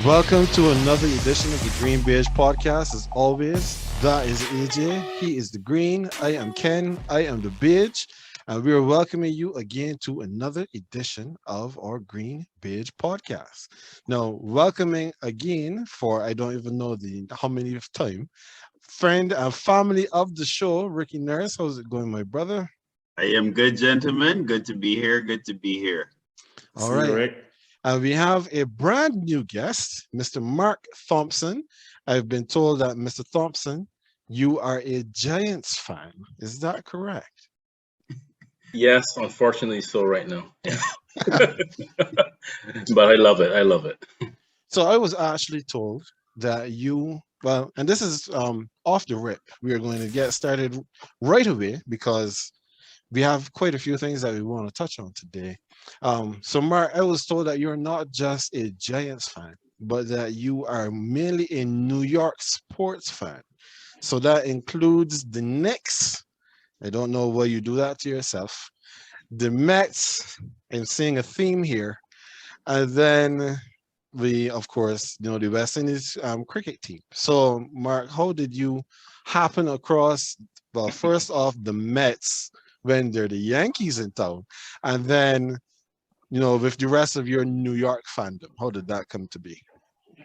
Welcome to another edition of the GreenBaje podcast. As always, that is AJ. He is the green. I am Ken. I am the beige. And we are welcoming you again to another edition of our GreenBaje podcast. Now, welcoming again for I don't even know the how many of time, friend and family of the show, Ricky Nurse. How's it going, my brother? I am good, gentlemen. Good to be here. Good to be here. All See you, right. Rick. And we have a brand new guest, Mr. Mark Thompson. I've been told that, Mr. Thompson, you are a Giants fan. Is that correct? Yes, unfortunately, so right now. Yeah. But I love it. I love it. So I was actually told that you, well, and this is off the rip. We are going to get started right away because we have quite a few things that we want to touch on today. So Mark, I was told that you're not just a Giants fan, but that you are mainly a New York sports fan. So that includes the Knicks. I don't know why you do that to yourself. The Mets, I'm seeing a theme here. And then we, of course, the West Indies cricket team. So Mark, how did you happen across, well, first off, the Mets when they're the Yankees in town, and then with the rest of your New York fandom? How did that come to be?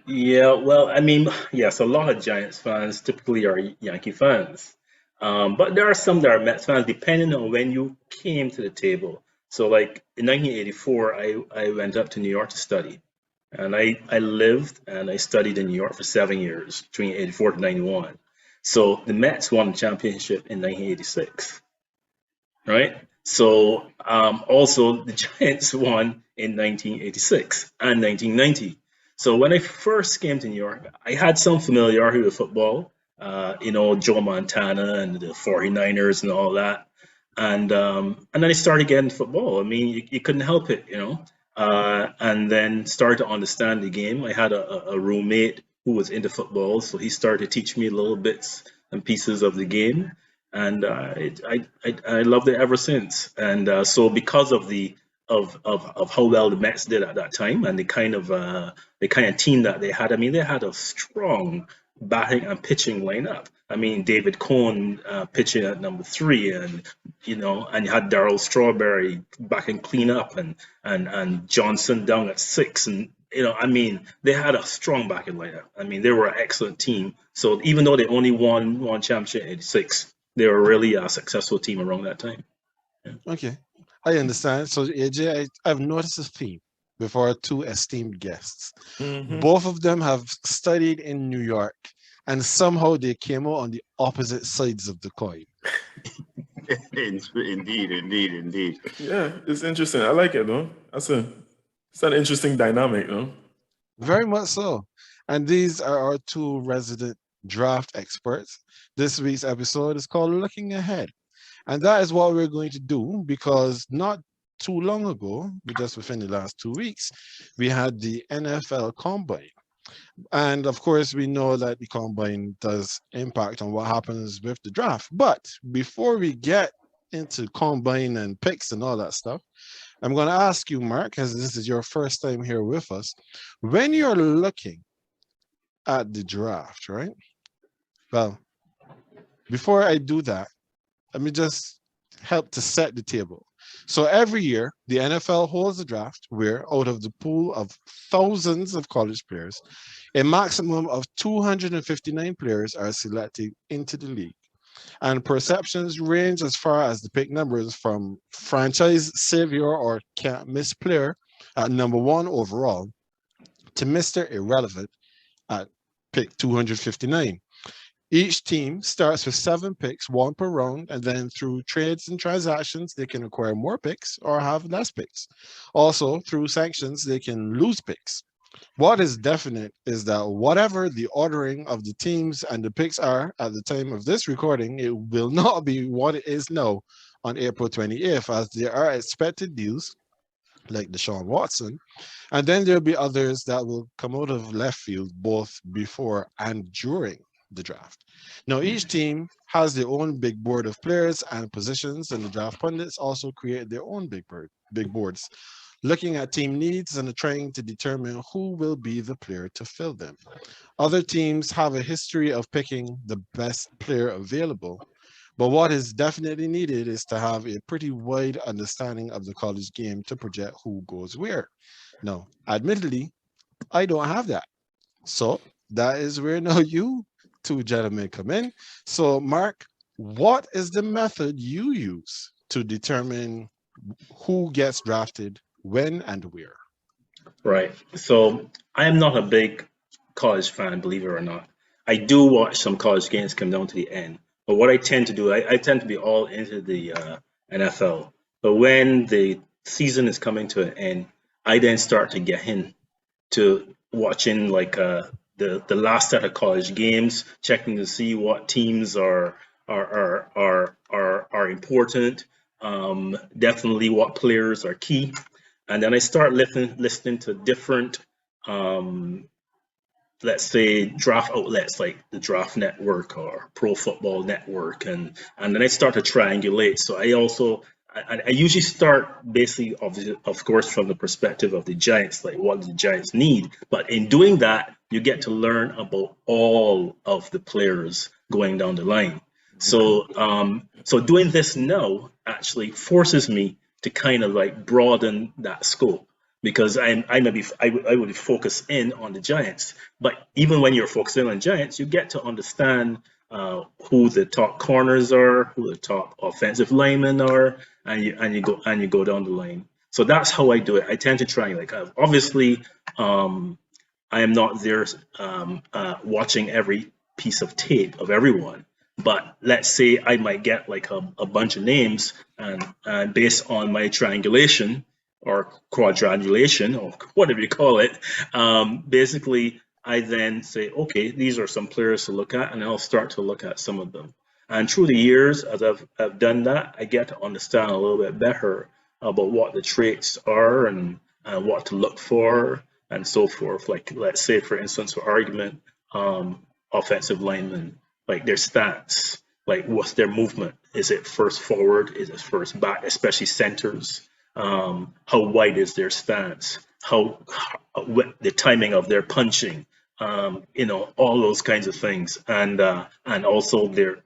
Yeah, well, I mean, yes, a lot of Giants fans typically are Yankee fans. But there are some that are Mets fans, depending on when you came to the table. So, like in 1984, I went up to New York to study. And I lived and I studied in New York for 7 years, between 84 to 91. So the Mets won the championship in 1986. Right? So also the Giants won in 1986 and 1990. So when I first came to New York, I had some familiarity with football, Joe Montana and the 49ers and all that. And then I started getting football. I mean, you couldn't help it. And then started to understand the game. I had a roommate who was into football, so he started to teach me little bits and pieces of the game, and I loved it ever since. And so because of the of how well the Mets did at that time and the kind of team that they had, I mean, they had a strong batting and pitching lineup. I mean, David Cohn pitching at number three, and you had Darryl Strawberry back and clean up, and Johnson down at six, and I mean, they had a strong backing lineup. I mean, they were an excellent team. So even though they only won one championship in '86, they were really a successful team around that time. Yeah. Okay, I understand. So AJ, I've noticed a theme before our two esteemed guests. Both of them have studied in New York, and somehow they came out on the opposite sides of the coin. Indeed. Yeah, it's interesting. I like it, though. It's an interesting dynamic, though. Very much so. And these are our two resident draft experts. This week's episode is called Looking Ahead. And that is what we're going to do because not too long ago, just within the last 2 weeks, we had the NFL Combine. And of course, we know that the Combine does impact on what happens with the draft. But before we get into Combine and picks and all that stuff, I'm going to ask you, Mark, as this is your first time here with us, when you're looking at the draft, right? Well, before I do that, let me just help to set the table. So every year, the NFL holds a draft where out of the pool of thousands of college players, a maximum of 259 players are selected into the league. And perceptions range as far as the pick numbers from franchise savior or can't miss player at number one overall to Mr. Irrelevant at pick 259. Each team starts with 7 picks, one per round, and then through trades and transactions, they can acquire more picks or have less picks. Also, through sanctions, they can lose picks. What is definite is that whatever the ordering of the teams and the picks are at the time of this recording, it will not be what it is now on April 28th, as there are expected deals like Deshaun Watson, and then there'll be others that will come out of left field both before and during the draft. Now, each team has their own big board of players and positions, and the draft pundits also create their own big boards. looking at team needs and trying to determine who will be the player to fill them. Other teams have a history of picking the best player available, but what is definitely needed is to have a pretty wide understanding of the college game to project who goes where. Now, admittedly, I don't have that. So that is where now you two gentlemen come in. So, Mark, what is the method you use to determine who gets drafted, when, and where? Right. So I am not a big college fan, believe it or not. I do watch some college games come down to the end. But what I tend to do, I tend to be all into the NFL. But when the season is coming to an end, I then start to get into watching like the last set of college games, checking to see what teams are important. Definitely what players are key, and then I start listening to different, um, let's say, draft outlets like the Draft Network or Pro Football Network, and then I start to triangulate. So I usually start basically, of course, from the perspective of the Giants, like what do the Giants need. But in doing that, you get to learn about all of the players going down the line. So doing this now actually forces me to kind of like broaden that scope because I would focus in on the Giants. But even when you're focusing on Giants, you get to understand who the top corners are, who the top offensive linemen are, and you go down the line. So that's how I do it. I tend to try like obviously I am not there watching every piece of tape of everyone. But let's say I might get like a bunch of names, and based on my triangulation or quadrangulation or whatever you call it, basically I then say, okay, these are some players to look at, and I'll start to look at some of them. And through the years, as I've done that, I get to understand a little bit better about what the traits are and what to look for and so forth. Like, let's say, for instance, for argument, offensive linemen, like their stats, like what's their movement? Is it first forward? Is it first back? Especially centers. How wide is their stance? The timing of their punching? All those kinds of things, and also their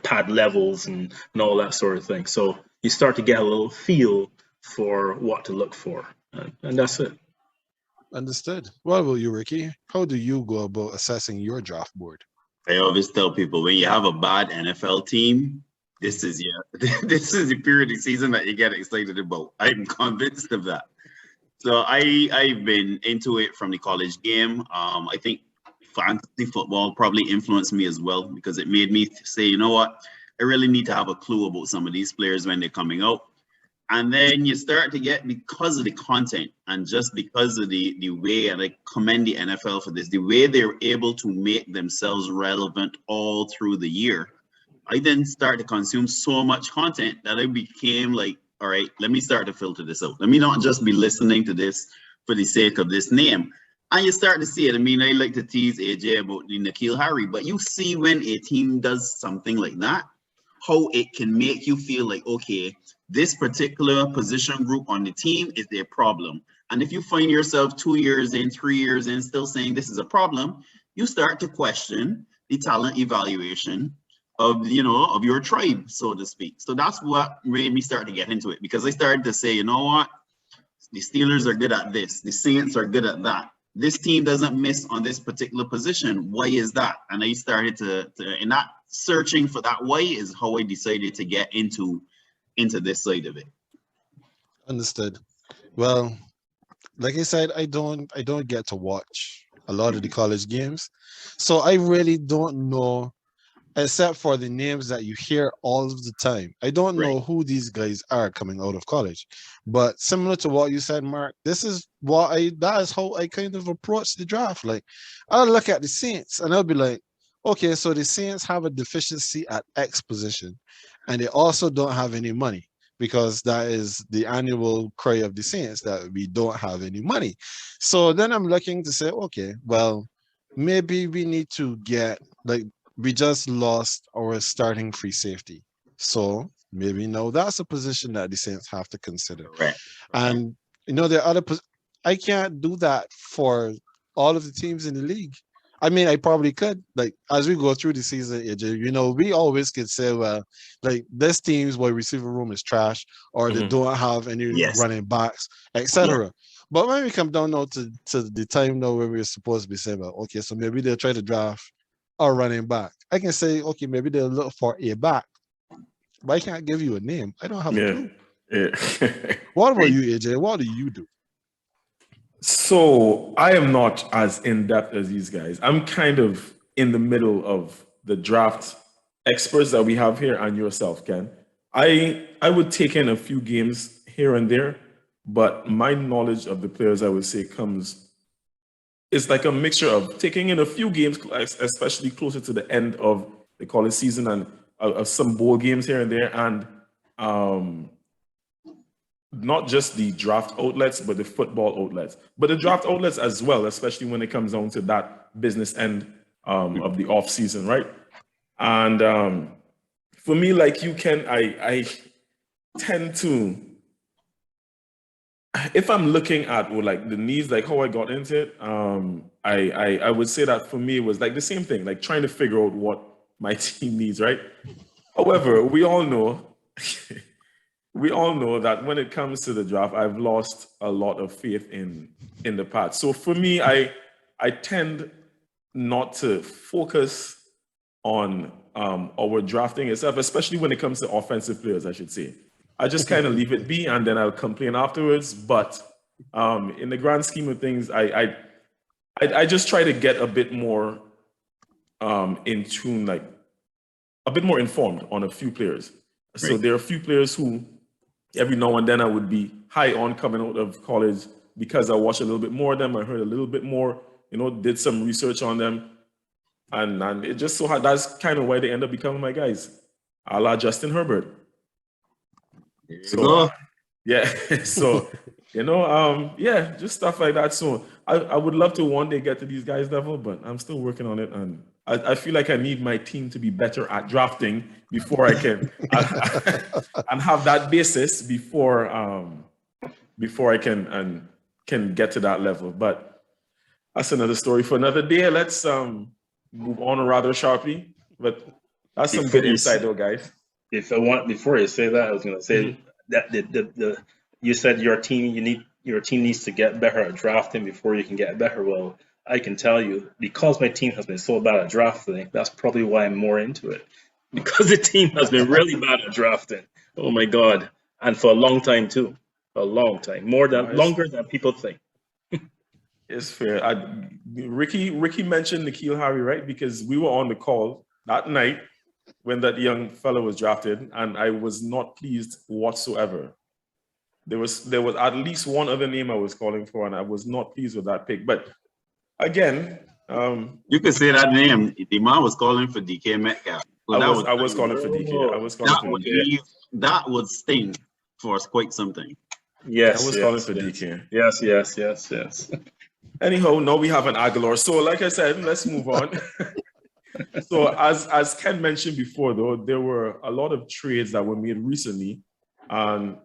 pad levels and all that sort of thing. So you start to get a little feel for what to look for, and that's it. Understood. What about you, Ricky? How do you go about assessing your draft board? I always tell people when you have a bad NFL team, this is this is the period of season that you get excited about. I'm convinced of that. So I've been into it from the college game. I think fantasy football probably influenced me as well because it made me say, you know what, I really need to have a clue about some of these players when they're coming out. And then you start to get, because of the content and just because of the way, and I commend the NFL for this, the way they're able to make themselves relevant all through the year. I then start to consume so much content that I became like, all right, let me start to filter this out. Let me not just be listening to this for the sake of this name. And you start to see it. I mean, I like to tease AJ about the N'Keal Harry, but you see when a team does something like that, how it can make you feel like, okay, this particular position group on the team is their problem. And if you find yourself 2 years in, 3 years in, still saying this is a problem, you start to question the talent evaluation of your tribe, so to speak. So that's what made me start to get into it, because I started to say, you know what, the Steelers are good at this, the Saints are good at that, this team doesn't miss on this particular position, why is that? And I started to and that searching for that why is how I decided to get into this side of it. Understood. Well, like I said, I don't get to watch a lot of the college games, so I really don't know, except for the names that you hear all of the time. I don't know who these guys are coming out of college. But similar to what you said, Mark, that is how I kind of approach the draft. Like, I'll look at the Saints and I'll be like, okay, so the Saints have a deficiency at X position, and they also don't have any money, because that is the annual cry of the Saints, that we don't have any money. So then I'm looking to say, okay, well, maybe we need to get, like, we just lost our starting free safety. So maybe now that's a position that the Saints have to consider. Right. And You know, there are other. I can't do that for all of the teams in the league. I mean, I probably could. Like as we go through the season, AJ, you know, we always could say, well, like this team's wide receiver room is trash, or they Mhm. don't have any Yes. running backs, Yeah. etc. But when we come down now to the time now where we're supposed to be saying, well, okay, so maybe they'll try to draft a running back. I can say, okay, maybe they'll look for a back, but I can't give you a name. I don't have a Yeah. clue. Yeah. What about Right. you, AJ? What do you do? So I am not as in depth as these guys. I'm kind of in the middle of the draft experts that we have here and yourself, Ken. I would take in a few games here and there, but my knowledge of the players, I would say, comes it's like a mixture of taking in a few games, especially closer to the end of the college season, and some bowl games here and there, and um, not just the draft outlets, but the football outlets, but the Yeah. draft outlets as well, especially when it comes down to that business end of the off season, right? And for me, like you can, I tend to, if I'm looking at like the needs, like how I got into it, I would say that for me it was like the same thing, like trying to figure out what my team needs, right? However, we all know we all know that when it comes to the draft, I've lost a lot of faith in the past. So for me, I tend not to focus on our drafting itself, especially when it comes to offensive players, I should say. I just kind of leave it be, and then I'll complain afterwards. But in the grand scheme of things, I just try to get a bit more in tune, like a bit more informed on a few players. So Right. there are a few players who every now and then I would be high on coming out of college because I watched a little bit more of them. I heard a little bit more, did some research on them. And it just so that's kind of why they end up becoming my guys, a la Justin Herbert. There you So, go. yeah. So, yeah, just stuff like that. So I would love to one day get to these guys' level, but I'm still working on it. And I feel like I need my team to be better at drafting before I can and have that basis before I can get to that level. But that's another story for another day. Let's move on rather sharply. But that's some Before good you insight, say, though, guys. before you say that, I was going to say Mhm. that the you said your team needs to get better at drafting before you can get better. Well, I can tell you because my team has been so bad at drafting, that's probably why I'm more into it. Because the team has been really bad at drafting. Oh my God. And for a long time too. A long time. No, Longer than people think. it's fair. Ricky mentioned N'Keal Harry, right? Because we were on the call that night when that young fellow was drafted, and I was not pleased whatsoever. There was at least one other name I was calling for, and I was not pleased with that pick. But again, You could say that name. The man was calling for DK Metcalf. So I was calling for DK. I Oh, was calling that for would DK. okay. leave that would sting for quite something. I Yes, was calling yes, for yes. DK. Yes, yes, yes, yes. Anyhow, now we have an Aguilar. So, like I said, let's move on. So, as Ken mentioned before, though, there were a lot of trades that were made recently, and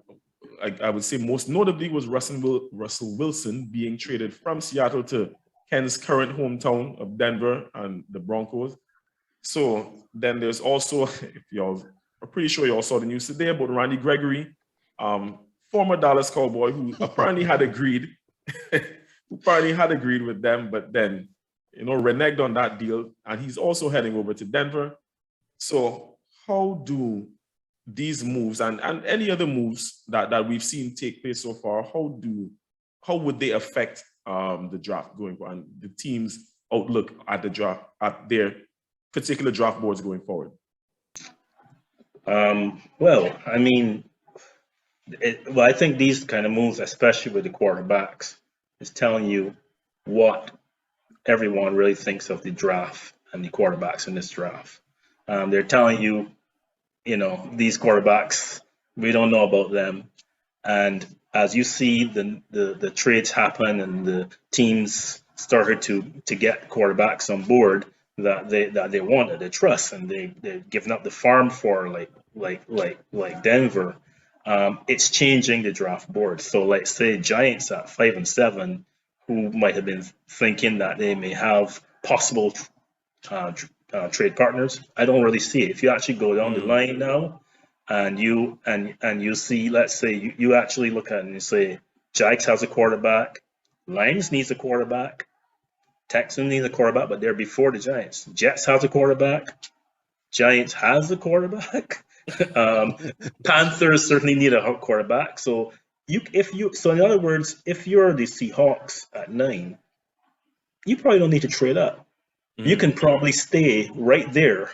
I would say most notably was Russell Wilson being traded from Seattle to Ken's current hometown of Denver and the Broncos. So then there's also, if y'all are pretty sure y'all saw the news today about Randy Gregory, former Dallas Cowboy who apparently had agreed, with them, but then reneged on that deal, and he's also heading over to Denver. So how do these moves and any other moves that we've seen take place so far, how would they affect the draft going forward and the team's outlook at the draft, at their particular draft boards going forward? Well, I mean, I think these kind of moves, especially with the quarterbacks, is telling you what everyone really thinks of the draft and the quarterbacks in this draft. They're telling you, these quarterbacks, we don't know about them. And as you see the trades happen and the teams started to get quarterbacks on board that they want, that they trust, and they've given up the farm for like Denver. it's changing the draft board. So let's say Giants at 5 and 7, who might have been thinking that they may have possible trade partners. I don't really see it. If you actually go down the line now, and you see, let's say you actually look at it and you say, Jags has a quarterback, Lions needs a quarterback, Texans needs a quarterback, but they're before the Giants. Jets has a quarterback, Giants has a quarterback. Panthers certainly need a quarterback. So in other words, if you're the Seahawks at 9, you probably don't need to trade up. You can probably stay right there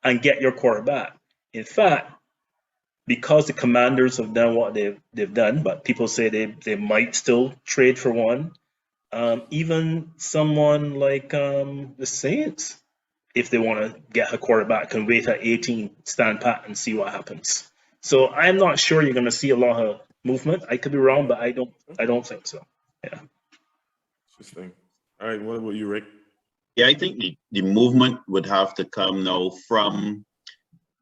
and get your quarterback. In fact, because the Commanders have done what they've done, but people say they might still trade for one. Even someone like the Saints, if they want to get a quarterback, can wait at 18, stand pat, and see what happens. So I'm not sure you're going to see a lot of movement. I could be wrong, but I don't think so. Yeah. Interesting. All right, what about you, Rick? Yeah, I think the movement would have to come now from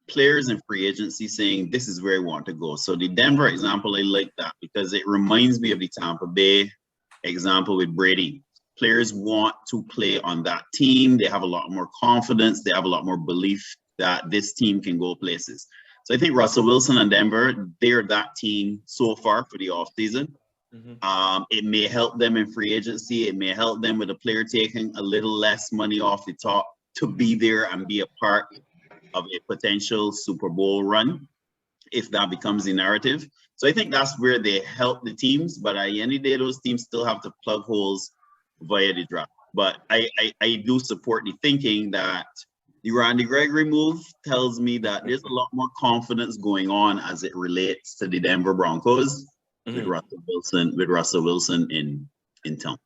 players in free agency saying this is where I want to go. So the Denver example, I like that because it reminds me of the Tampa Bay example with Brady. Players want to play on that team. They have a lot more confidence. They have a lot more belief that this team can go places. So I think Russell Wilson and Denver, they're that team so far for the offseason. It may help them in free agency. It may help them with a player taking a little less money off the top to be there and be a part of a potential Super Bowl run, if that becomes the narrative. So I think that's where they help the teams, but at the end of the day, those teams still have to plug holes via the draft. But I do support the thinking that the Randy Gregory move tells me that there's a lot more confidence going on as it relates to the Denver Broncos with Russell Wilson in town.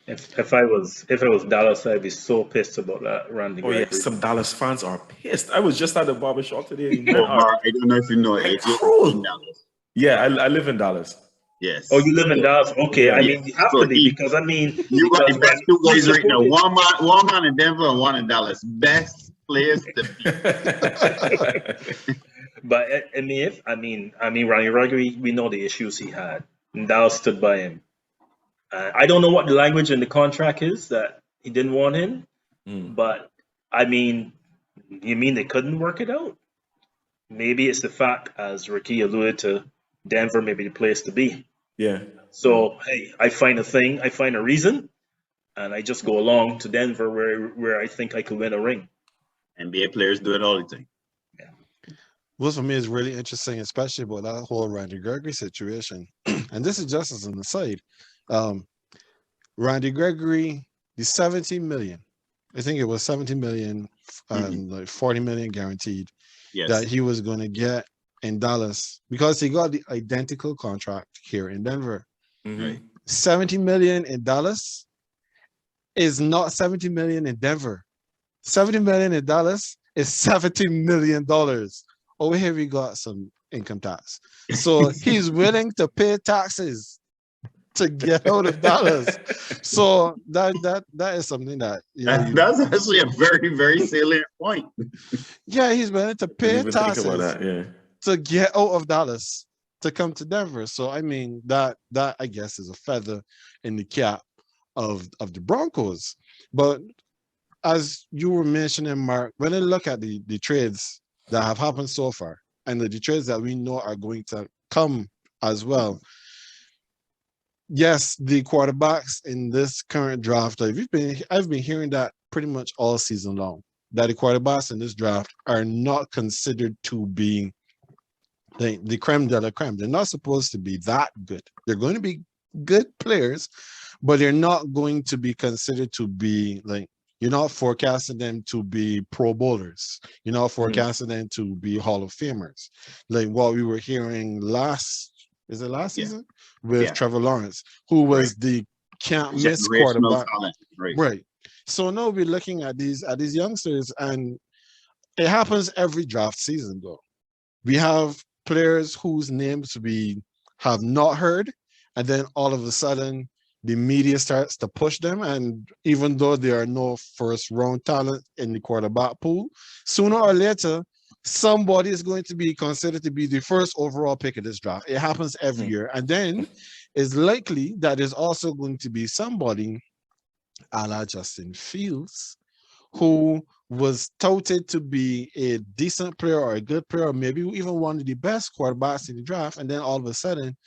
If I was Dallas, I'd be so pissed about that Randy Gregory. Yeah, some Dallas fans are pissed. I was just at the barbershop today. I don't know if you know it. In Dallas. Yeah, I live in Dallas. Yes. Oh, you live in Dallas? Okay. Yeah. I mean, you have to be because you got the best two guys right now. One man in Denver and one in Dallas. Best players to be. But I mean, Randy Gregory, we know the issues he had, and Dallas stood by him. I don't know what the language in the contract is that he didn't want him, but I mean, you mean they couldn't work it out? Maybe it's the fact, as Ricky alluded to, Denver may be the place to be. Yeah. So hey, I find a reason, and I just go along to Denver where I think I could win a ring. NBA players do it all the time. Yeah. Well, for me, it's really interesting, especially about that whole Randy Gregory situation. And this is just as an aside. Randy Gregory, the 70 million, I think it was 70 million and like 40 million guaranteed that he was going to get in Dallas because he got the identical contract here in Denver. 70 million in Dallas is not 70 million in Denver. 70 million in Dallas is $70 million. Over here, we got some income tax. So he's willing to pay taxes to get out of Dallas. So that is something that that's actually a very, very salient point. Yeah, he's willing to pay taxes to get out of Dallas to come to Denver. So I mean that I guess is a feather in the cap of the Broncos. But as you were mentioning, Mark, when I look at the trades that have happened so far and the trades that we know are going to come as well, yes, the quarterbacks in this current draft, I've been hearing that pretty much all season long, that the quarterbacks in this draft are not considered to be the creme de la creme. They're not supposed to be that good. They're going to be good players, but they're not going to be considered to be like, you're not forecasting them to be Pro Bowlers. You're not forecasting them to be Hall of Famers. Like what we were hearing season? With Trevor Lawrence, who was the can't miss quarterback. Right. So now we're looking at these youngsters, and it happens every draft season though. We have players whose names we have not heard, and then all of a sudden the media starts to push them, and even though there are no first round talent in the quarterback pool, sooner or later somebody is going to be considered to be the first overall pick of this draft. It happens every year. And then it's likely that there's also going to be somebody a la Justin Fields who was touted to be a decent player or a good player, or maybe even one of the best quarterbacks in the draft. And then all of a sudden,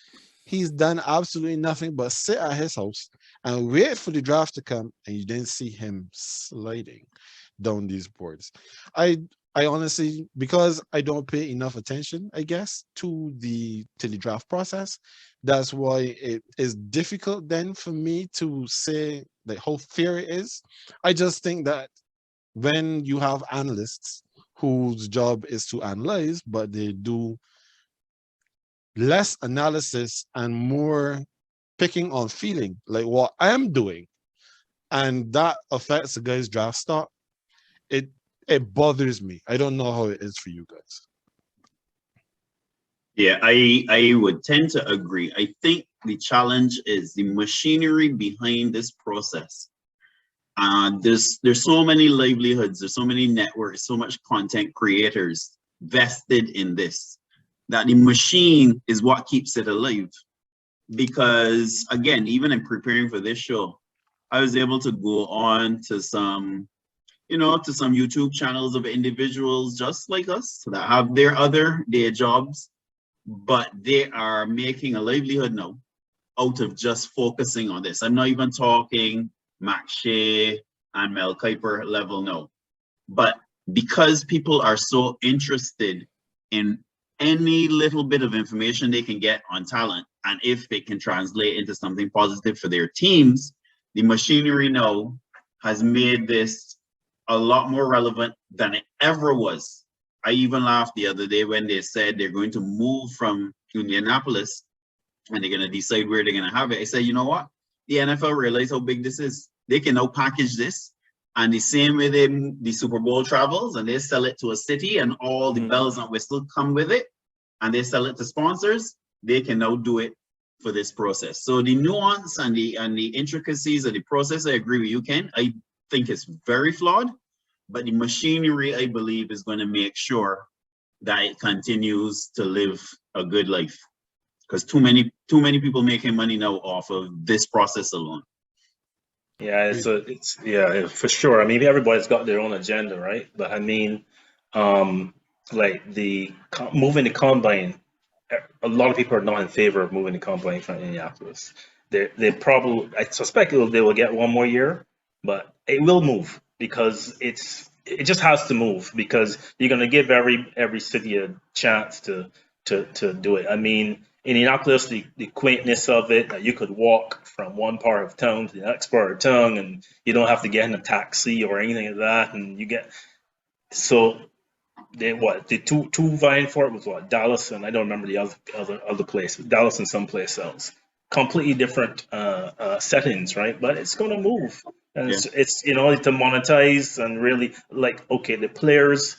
he's done absolutely nothing but sit at his house and wait for the draft to come, and you didn't see him sliding down these boards. I honestly, because I don't pay enough attention, I guess, to the draft process, that's why it is difficult then for me to say like how fair it is. I just think that when you have analysts whose job is to analyze, but they do less analysis and more picking on feeling, like what I'm doing, and that affects the guy's draft stock, it bothers me. I don't know how it is for you guys. Yeah, I would tend to agree. I think the challenge is the machinery behind this process. There's so many livelihoods, there's so many networks, so much content creators vested in this, that the machine is what keeps it alive. Because again, even in preparing for this show, I was able to go on to some, to some YouTube channels of individuals just like us that have their other day jobs, but they are making a livelihood now out of just focusing on this. I'm not even talking Max Shea and Mel Kiper level, no. But because people are so interested in any little bit of information they can get on talent, and if it can translate into something positive for their teams, the machinery now has made this a lot more relevant than it ever was. I even laughed the other day when they said they're going to move from Indianapolis and they're going to decide where they're going to have it. I said, you know what? The NFL realized how big this is. They can now package this, and the same way the Super Bowl travels, and they sell it to a city and all the bells and whistles come with it, and they sell it to sponsors, they can now do it for this process. So the nuance and the intricacies of the process, I agree with you, Ken. I think it's very flawed, but the machinery, I believe, is going to make sure that it continues to live a good life, because too many people making money now off of this process alone. Yeah, it's yeah, for sure. I mean, everybody's got their own agenda, right? But I mean, like moving the combine, a lot of people are not in favor of moving the combine from Indianapolis. They probably, I suspect they will get one more year, but it will move because it just has to move, because you're going to give every city a chance to do it. I mean, Indianapolis, the quaintness of it, that you could walk from one part of town to the next part of town, and you don't have to get in a taxi or anything like that. And you get, so the two vying for it was what, Dallas, and I don't remember the other place, Dallas and someplace else. Completely different settings, right? But it's going to move, and it's to monetize and really, like, okay, the players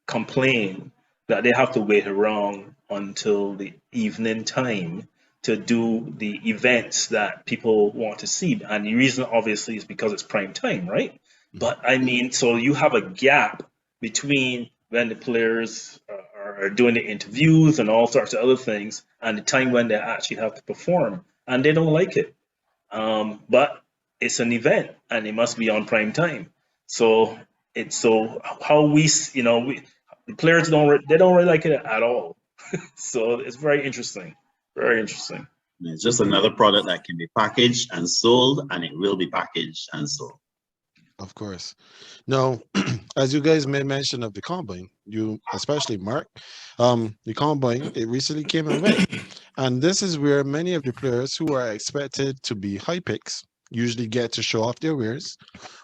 complain that they have to wait around until the evening time to do the events that people want to see. And the reason, obviously, is because it's prime time, right? But I mean, so you have a gap between when the players are doing the interviews and all sorts of other things and the time when they actually have to perform. And they don't like it. But it's an event and it must be on prime time. So how the players don't really like it at all. So it's very interesting. Very interesting. It's just another product that can be packaged and sold, and it will be packaged and sold. Of course. Now, as you guys made mention of the combine, you especially Mark, the combine, it recently came and went. And this is where many of the players who are expected to be high picks usually get to show off their wares,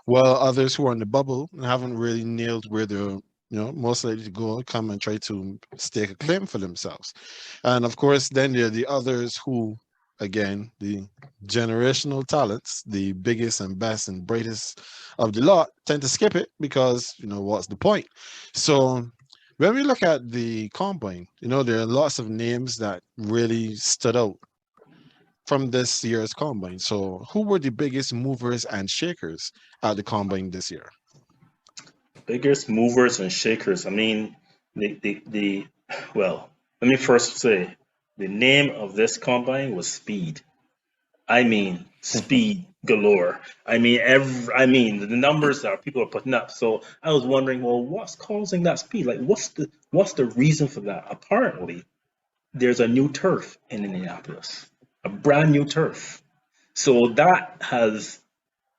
while others who are in the bubble and haven't really nailed where they're most likely to go come and try to stake a claim for themselves. And of course, then there are the others who, again, the generational talents, the biggest and best and brightest of the lot, tend to skip it because, what's the point? So when we look at the combine, there are lots of names that really stood out from this year's combine. So who were the biggest movers and shakers at the combine this year? Biggest movers and shakers. I mean, well, let me first say the name of this combine was Speed. I mean, speed galore. I mean, the numbers that people are putting up. So I was wondering, well, what's causing that speed? Like, what's the reason for that? Apparently, there's a new turf in Indianapolis, a brand new turf. So that has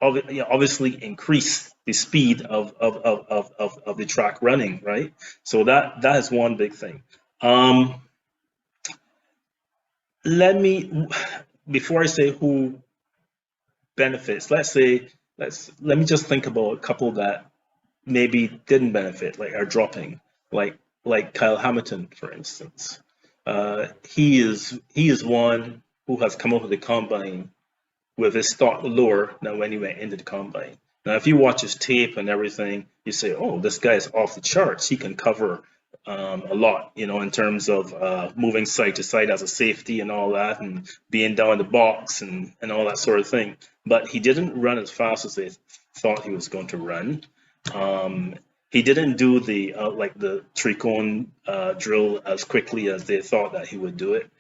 obviously increased the speed of the track running, right? So that is one big thing. Let me, before I say who benefits, let me just think about a couple that maybe didn't benefit, like are dropping, like Kyle Hamilton, for instance. He is one who has come out of the combine with his stock lower than when he went into the combine. Now, if you watch his tape and everything, you say, "Oh, this guy is off the charts. He can cover a lot, in terms of moving side to side as a safety and all that, and being down in the box and all that sort of thing." But he didn't run as fast as they thought he was going to run. He didn't do the the three-cone drill as quickly as they thought that he would do it.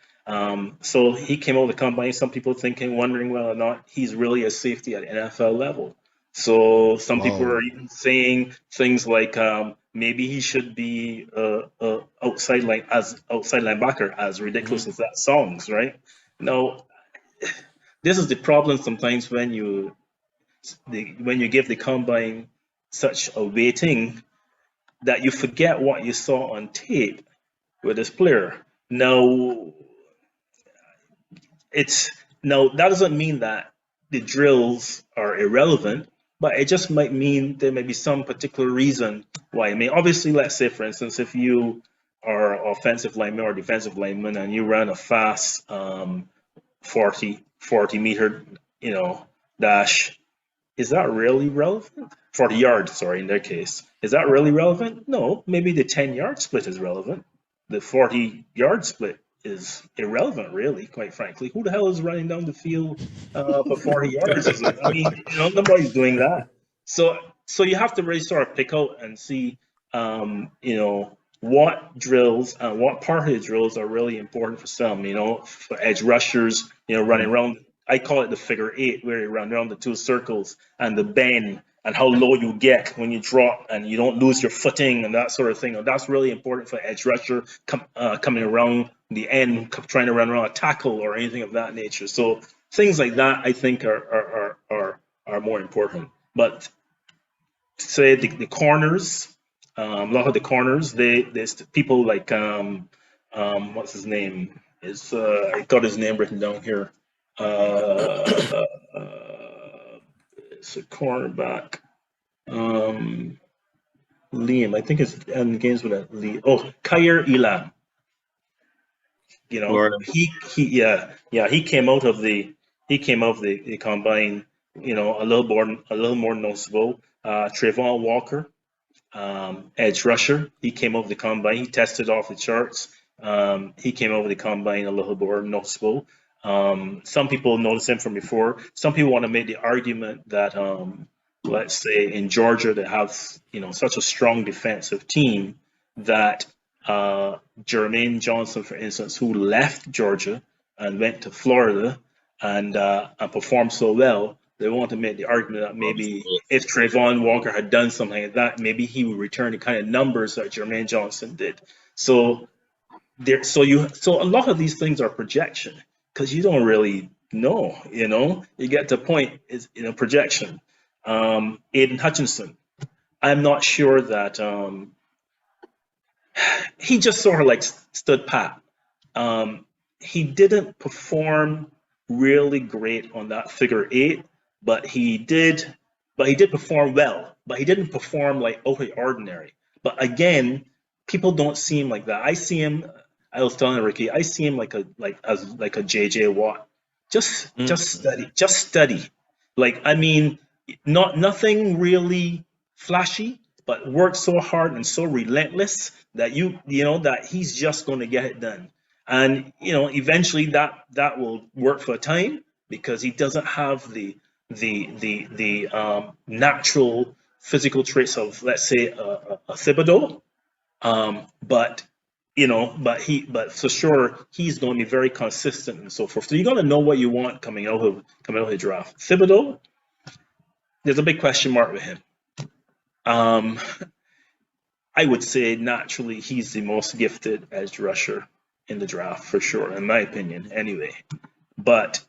So he came over the combine. Some people wondering whether or not he's really a safety at NFL level. So some people are even saying things like maybe he should be outside linebacker, as ridiculous as that sounds, right? Now, this is the problem sometimes when you give the combine such a weighting that you forget what you saw on tape with this player. Now, that doesn't mean that the drills are irrelevant, but it just might mean there may be some particular reason why. I mean, obviously, let's say, for instance, if you are offensive lineman or defensive lineman and you run a fast 40 meter, dash, is that really relevant? 40 yards, sorry, in their case. Is that really relevant? No, maybe the 10-yard split is relevant. The 40-yard split is irrelevant, really, quite frankly. Who the hell is running down the field for 40 yards? I mean, nobody's doing that. So you have to really sort of pick out and see, what drills and what part of the drills are really important for some, for edge rushers, running around. I call it the figure 8, where you run around the two circles and the bend and how low you get when you drop and you don't lose your footing and that sort of thing. That's really important for edge rusher coming around the end, trying to run around a tackle or anything of that nature. So things like that, I think, are more important. But say the corners, a lot of the corners, there's people like what's his name? I got his name written down here. It's a cornerback. Liam, I think it's in games with a Liam. Oh, Kyer Elam. He came out of the combine, a little more noticeable. Trayvon Walker, edge rusher. He came over the combine. He tested off the charts. He came over the combine a little more noticeable. Some people noticed him from before. Some people want to make the argument that, let's say in Georgia, they have such a strong defensive team that Jermaine Johnson, for instance, who left Georgia and went to Florida and performed so well, they want to make the argument that maybe if Trayvon Walker had done something like that, maybe he would return the kind of numbers that Jermaine Johnson did. So a lot of these things are projection, because you don't really know, you get to a point is projection. Aiden Hutchinson, I'm not sure that he just sort of like stood pat. He didn't perform really great on that figure 8, but he did perform well, but he didn't perform like ordinary. But again, people don't see him like that. I see him, I was telling Ricky, I see him like a JJ Watt. Just study. Like, I mean, nothing really flashy, but work so hard and so relentless that that he's just going to get it done. And eventually that will work for a time, because he doesn't have the natural physical traits of, let's say, a Thibodeau. But but for sure he's going to be very consistent and so forth. So you're going to know what you want coming out of the draft. Thibodeau, there's a big question mark with him. I would say naturally he's the most gifted edge rusher in the draft for sure, in my opinion, anyway. But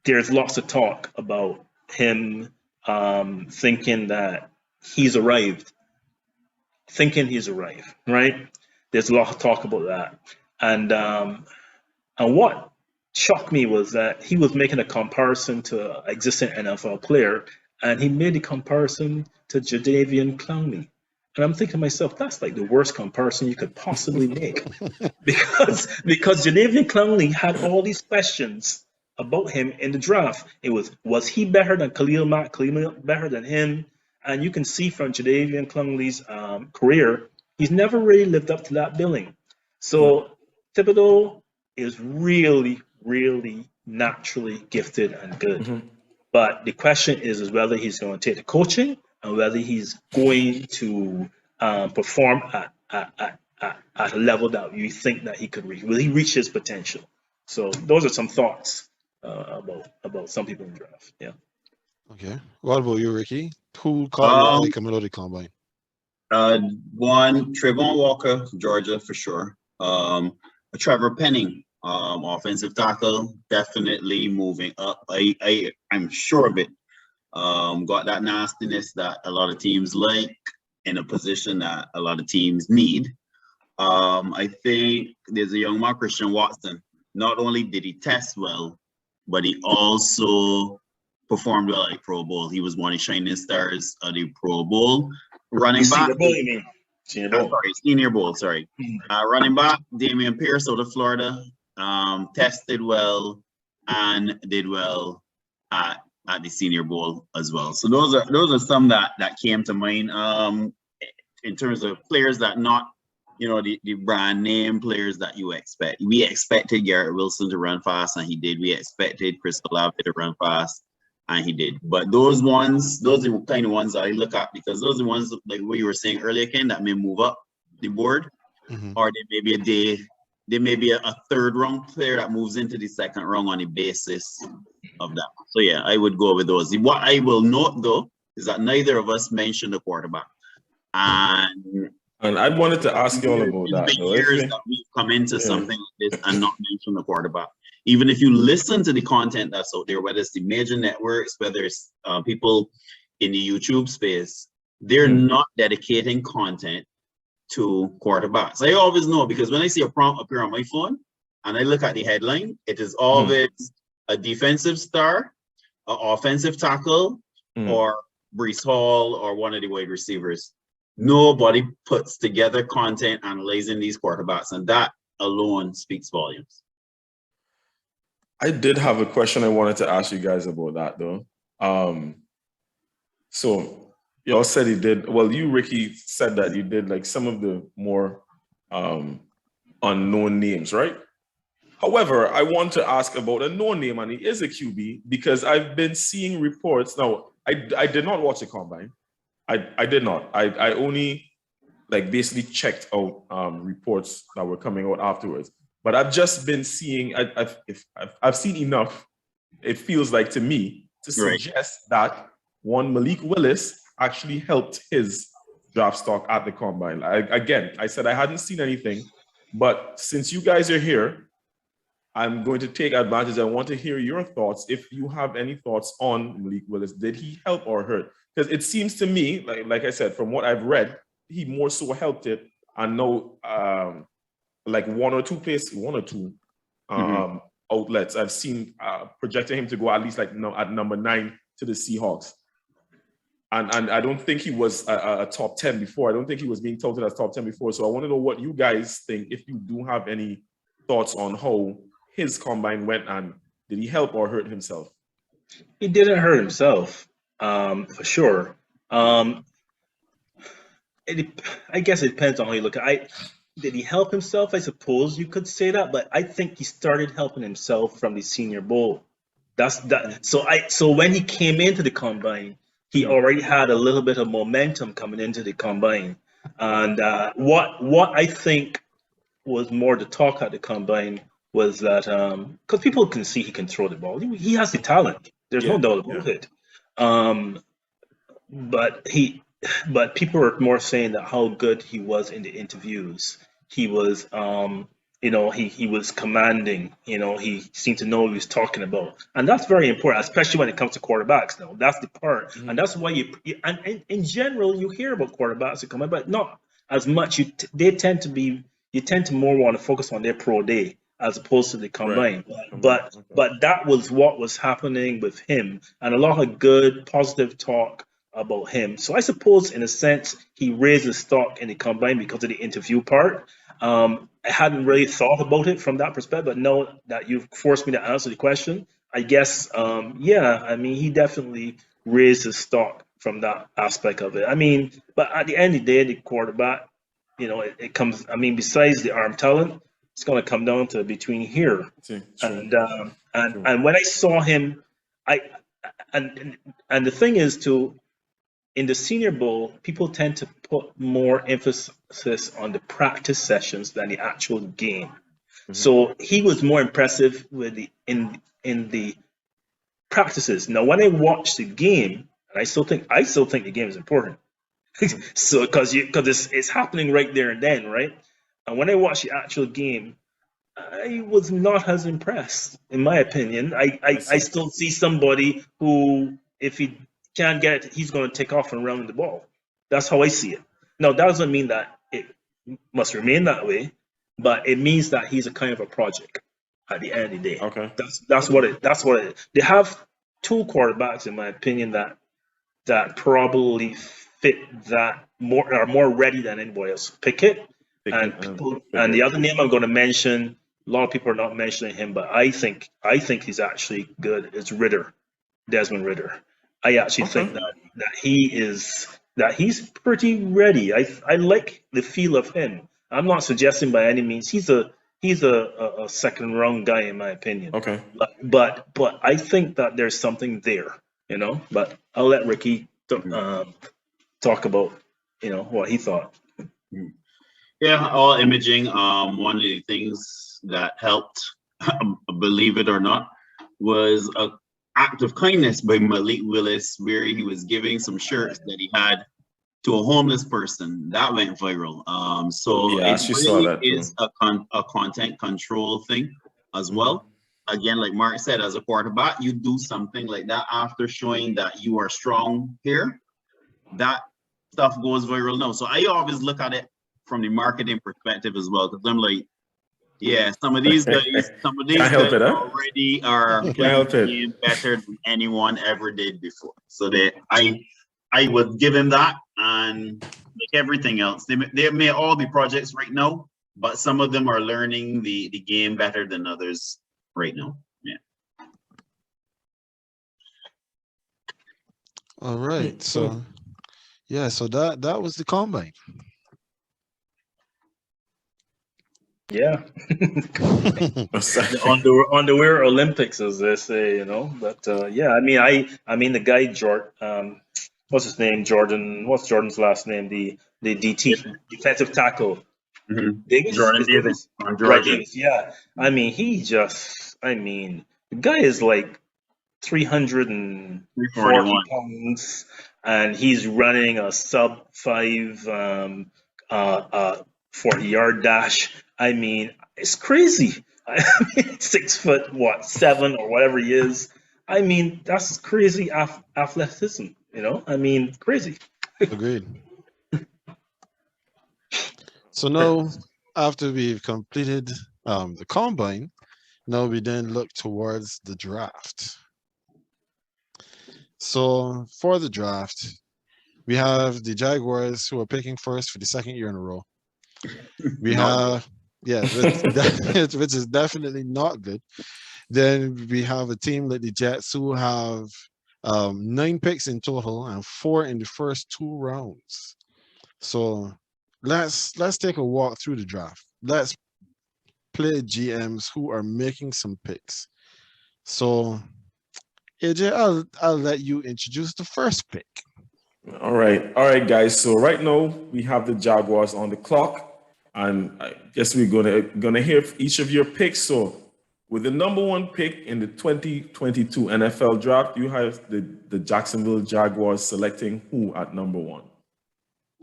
there's lots of talk about him thinking that he's arrived. Right? There's a lot of talk about that. And what shocked me was that he was making a comparison to an existing NFL player, and he made a comparison to Jadeveon Clowney. And I'm thinking to myself, that's like the worst comparison you could possibly make. because Jadeveon Clowney had all these questions about him in the draft. It was he better than Khalil Mack? Khalil better than him? And you can see from Jadeveon Clowney's career, he's never really lived up to that billing. So Thibodeau is really, really naturally gifted and good. Mm-hmm. But the question is whether he's going to take the coaching and whether he's going to perform at a level that you think that he could reach. Will he reach his potential? So those are some thoughts about some people in the draft. Yeah. Okay. What about you, Ricky? Who caught you coming out of the combine? One, Trayvon Walker, Georgia for sure. Trevor Penning, offensive tackle, definitely moving up. I'm sure of it. Got that nastiness that a lot of teams like in a position that a lot of teams need. I think there's a young man, Christian Watson. Not only did he test well, but he also performed well at Pro Bowl. He was one of the shining stars of the Pro Bowl. Running back. Senior Bowl, you mean? Senior Bowl, sorry. Running back, Damian Pierce out of Florida, tested well and did well at the Senior Bowl as well. So those are some that came to mind in terms of players that not, the brand name players that you expect. We expected Garrett Wilson to run fast, and he did. We expected Chris Olave to run fast, and he did. But those are the kind of ones that I look at, because those are the ones, like what you were saying earlier, Ken, that may move up the board, or they may be a third round player that moves into the second round on the basis of that. So yeah, I would go with those. What I will note though is that neither of us mentioned the quarterback, and I wanted to ask you all about that. It's been years that we've come into something like this and not mentioned the quarterback. Even if you listen to the content that's out there, whether it's the major networks, whether it's people in the YouTube space, they're not dedicating content to quarterbacks. I always know, because when I see a prompt appear on my phone and I look at the headline, it is always a defensive star, an offensive tackle, or Breece Hall, or one of the wide receivers. Nobody puts together content analyzing these quarterbacks, and that alone speaks volumes. I did have a question I wanted to ask you guys about that, though. So y'all said he did, well, you, Ricky, said that you did like some of the more unknown names, right? However, I want to ask about a known name, and he is a QB, because I've been seeing reports. Now, I did not watch the combine. I did not. I only basically checked out reports that were coming out afterwards. But I've just been seeing, I've seen enough, it feels like to me, to suggest that one Malik Willis actually helped his draft stock at the combine. I said I hadn't seen anything, but since you guys are here, I'm going to take advantage. I want to hear your thoughts. If you have any thoughts on Malik Willis, did he help or hurt? Because it seems to me, like I said, from what I've read, he more so helped it. I know one or two outlets I've seen projecting him to go at least at number 9 to the Seahawks. And I don't think he was a top 10 before. I don't think he was being touted as top 10 before. So I want to know what you guys think, if you do have any thoughts on how his combine went, and did he help or hurt himself? He didn't hurt himself, for sure. I guess it depends on how you look at it. Did he help himself? I suppose you could say that, but I think he started helping himself from the Senior Bowl. So when he came into the combine, he already had a little bit of momentum coming into the combine. And what I think was more the talk at the combine was that because people can see he can throw the ball, he has the talent. There's no doubt about it. But people are more saying that how good he was in the interviews. He was, he was commanding. He seemed to know what he was talking about, and that's very important, especially when it comes to quarterbacks. Now, that's the part, and that's why and in general you hear about quarterbacks that come in, but not as much. They tend to be. You tend to more want to focus on their pro day as opposed to the combine. Right. But that was what was happening with him, and a lot of good, positive talk about him. So I suppose, in a sense, he raised his stock in the combine because of the interview part. I hadn't really thought about it from that perspective, but now that you've forced me to answer the question, I guess, he definitely raised his stock from that aspect of it. But at the end of the day, the quarterback, it comes, besides the arm talent, it's going to come down to between here. And when I saw him, and the thing is in the Senior Bowl, people tend to put more emphasis on the practice sessions than the actual game. So he was more impressive in the practices. Now, when I watch the game, and I still think the game is important. So because it's happening right there and then, right? And when I watch the actual game, I was not as impressed, in my opinion. I still see somebody who, if he can't get it, he's going to take off and run the ball. That's how I see it. Now, that doesn't mean that it must remain that way, but it means that he's a kind of a project at the end of the day. Okay. That's what it is. They have two quarterbacks, in my opinion, that probably fit that are more ready than anybody else. Pickett and the other name I'm going to mention. A lot of people are not mentioning him, but I think he's actually good. It's Desmond Ridder. I actually think that he's pretty ready. I like the feel of him. I'm not suggesting by any means he's a second round guy, in my opinion. Okay. But I think that there's something there, But I'll let Ricky talk about what he thought. Yeah, all imaging. One of the things that helped, believe it or not, was a act of kindness by Malik Willis, where he was giving some shirts that he had to a homeless person. That went viral. So yeah, it really is a content control thing as well. Again, like Mark said, as a quarterback, you do something like that after showing that you are strong here. That stuff goes viral now. So I always look at it from the marketing perspective as well, because I'm like, yeah, some of these guys already are playing the game better than anyone ever did before. So I would give him that, and like everything else, they may all be projects right now, but some of them are learning the game better than others right now. Yeah. All right. So yeah, so that was the combine. Yeah. The underwear Olympics, as they say, But the guy Jordan, what's his name? Jordan. What's Jordan's last name? The DT, defensive tackle. Davis? Jordan Davis. Right, Davis. Yeah. The guy is like 340 pounds, and he's running a sub 5 40-yard dash. It's crazy. 6'7" or whatever he is. That's crazy athleticism. Crazy. Agreed. So now, after we've completed the combine, now we then look towards the draft. So for the draft, we have the Jaguars, who are picking first for the second year in a row. We have, which is definitely not good. Then we have a team like the Jets, who have 9 picks in total and 4 in the first 2 rounds. So let's take a walk through the draft. Let's play GMs who are making some picks. So AJ, I'll let you introduce the first pick. All right, guys. So right now we have the Jaguars on the clock, and I guess we're gonna hear each of your picks. So, with the number one pick in the 2022 NFL Draft, you have the Jacksonville Jaguars selecting who at number one?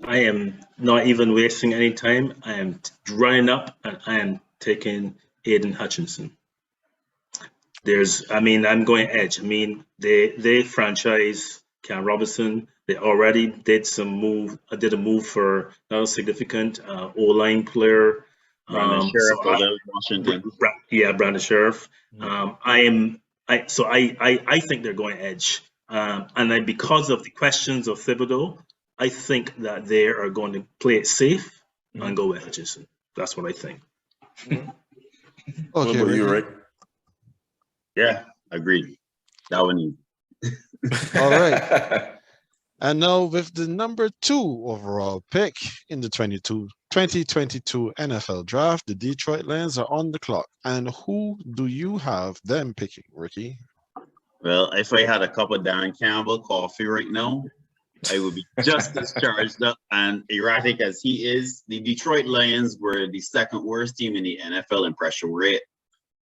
I am not even wasting any time. I am running up and I am taking Aiden Hutchinson. I'm going edge. I mean, they franchise Cam Robinson. They already did a move for another significant O-line player. Brandon Sheriff So of Washington. Brandon Sheriff. I think they're going edge. Because of the questions of Thibodeau, I think that they are going to play it safe and go with Hutchinson. That's what I think. What about you, Rick? Yeah, agreed. That one. All right. And now with the number 2 overall pick in the 2022 NFL Draft, the Detroit Lions are on the clock. And who do you have them picking, Ricky? Well, if I had a cup of Dan Campbell coffee right now, I would be just as charged up and erratic as he is. The Detroit Lions were the second worst team in the NFL in pressure rate,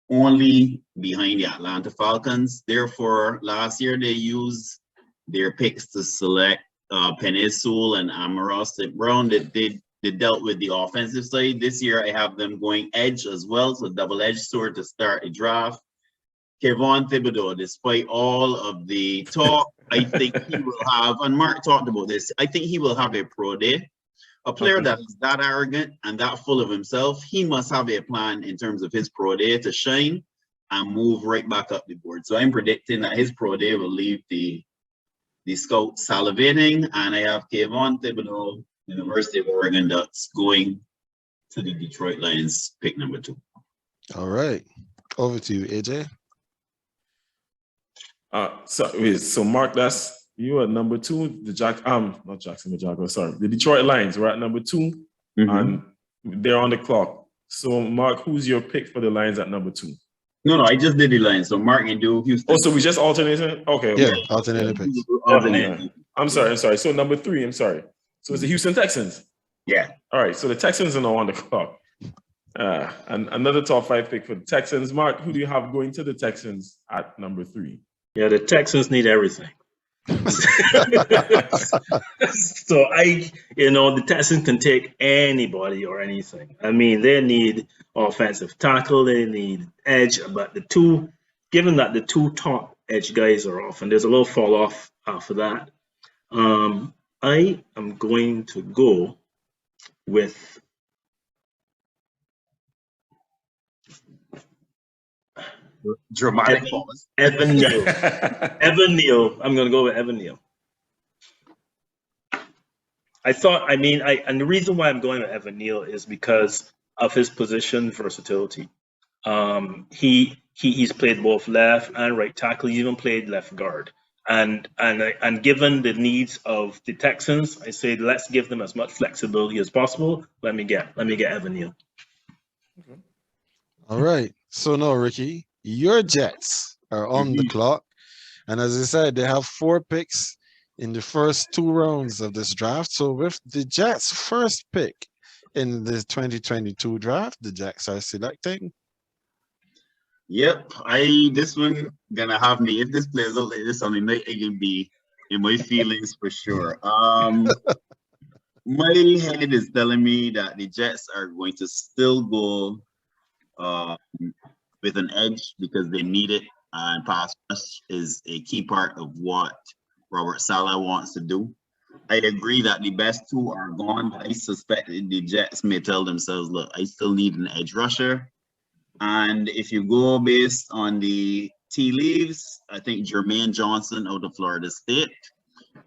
only behind the Atlanta Falcons. Therefore, last year they used their picks to select Penei Sewell and Amon-Ra St. Brown. They dealt with the offensive side. This year I have them going edge as well, so double-edged sword to start a draft. Kayvon Thibodeau, despite all of the talk, I think he will have, and Mark talked about this, I think he will have a pro day. A player that is that arrogant and that full of himself, he must have a plan in terms of his pro day to shine and move right back up the board. So I'm predicting that his pro day will leave the scouts salivating, and I have Kayvon Thibodeau, University of Oregon Ducks, going to the Detroit Lions, pick number 2. All right. Over to you, AJ. So Mark, that's you at number 2. Not Jacksonville Jaguars. Sorry, the Detroit Lions. We're at number 2, and they're on the clock. So Mark, who's your pick for the Lions at number 2? No, I just did the Lions. So Mark can do Houston. Oh, so we just alternating? Okay. Yeah, alternating picks. I'm sorry. So number 3. I'm sorry. So it's the Houston Texans. Yeah. All right. So the Texans are now on the clock. And another top 5 pick for the Texans. Mark, who do you have going to the Texans at number 3? Yeah, the Texans need everything. So the Texans can take anybody or anything. I mean, they need offensive tackle, they need edge, but given that the 2 top edge guys are off, and there's a little fall off after that, I am going to go with dramatic pause. Evan Neal. Evan Neal. I'm going to go with Evan Neal. And the reason why I'm going with Evan Neal is because of his position versatility. He's played both left and right tackle. He even played left guard. And given the needs of the Texans, I say let's give them as much flexibility as possible. Let me get Evan Neal. Okay. All right. So now, Ricky, your Jets are on the clock. And as I said, they have 4 picks in the first 2 rounds of this draft. So with the Jets' first pick in the 2022 draft, the Jets are selecting. Yep. This one gonna have me. If this plays out like this on the night, it can be in my feelings for sure. My head is telling me that the Jets are going to still go with an edge because they need it, and pass rush is a key part of what Robert Saleh wants to do. I agree that the best 2 are gone, but I suspect the Jets may tell themselves, look, I still need an edge rusher. And if you go based on the tea leaves, I think Jermaine Johnson out of Florida State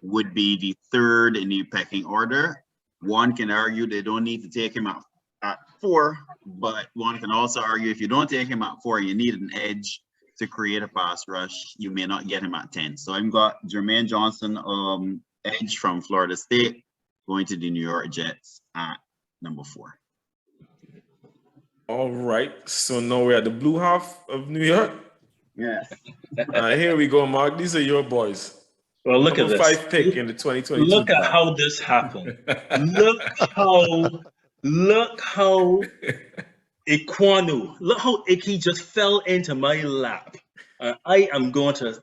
would be the 3rd in the pecking order. One can argue they don't need to take him at 4, but one can also argue if you don't take him at 4, you need an edge to create a pass rush. You may not get him at 10. So I've got Jermaine Johnson, edge from Florida State, going to the New York Jets at number 4. All right. So now we're at the blue half of New York. Yeah. Here we go, Mark. These are your boys. Well, look at Number this. 5 pick in the 2022 Look at draft. how this happened. Look how Iquanu, look how Icky just fell into my lap. I am going to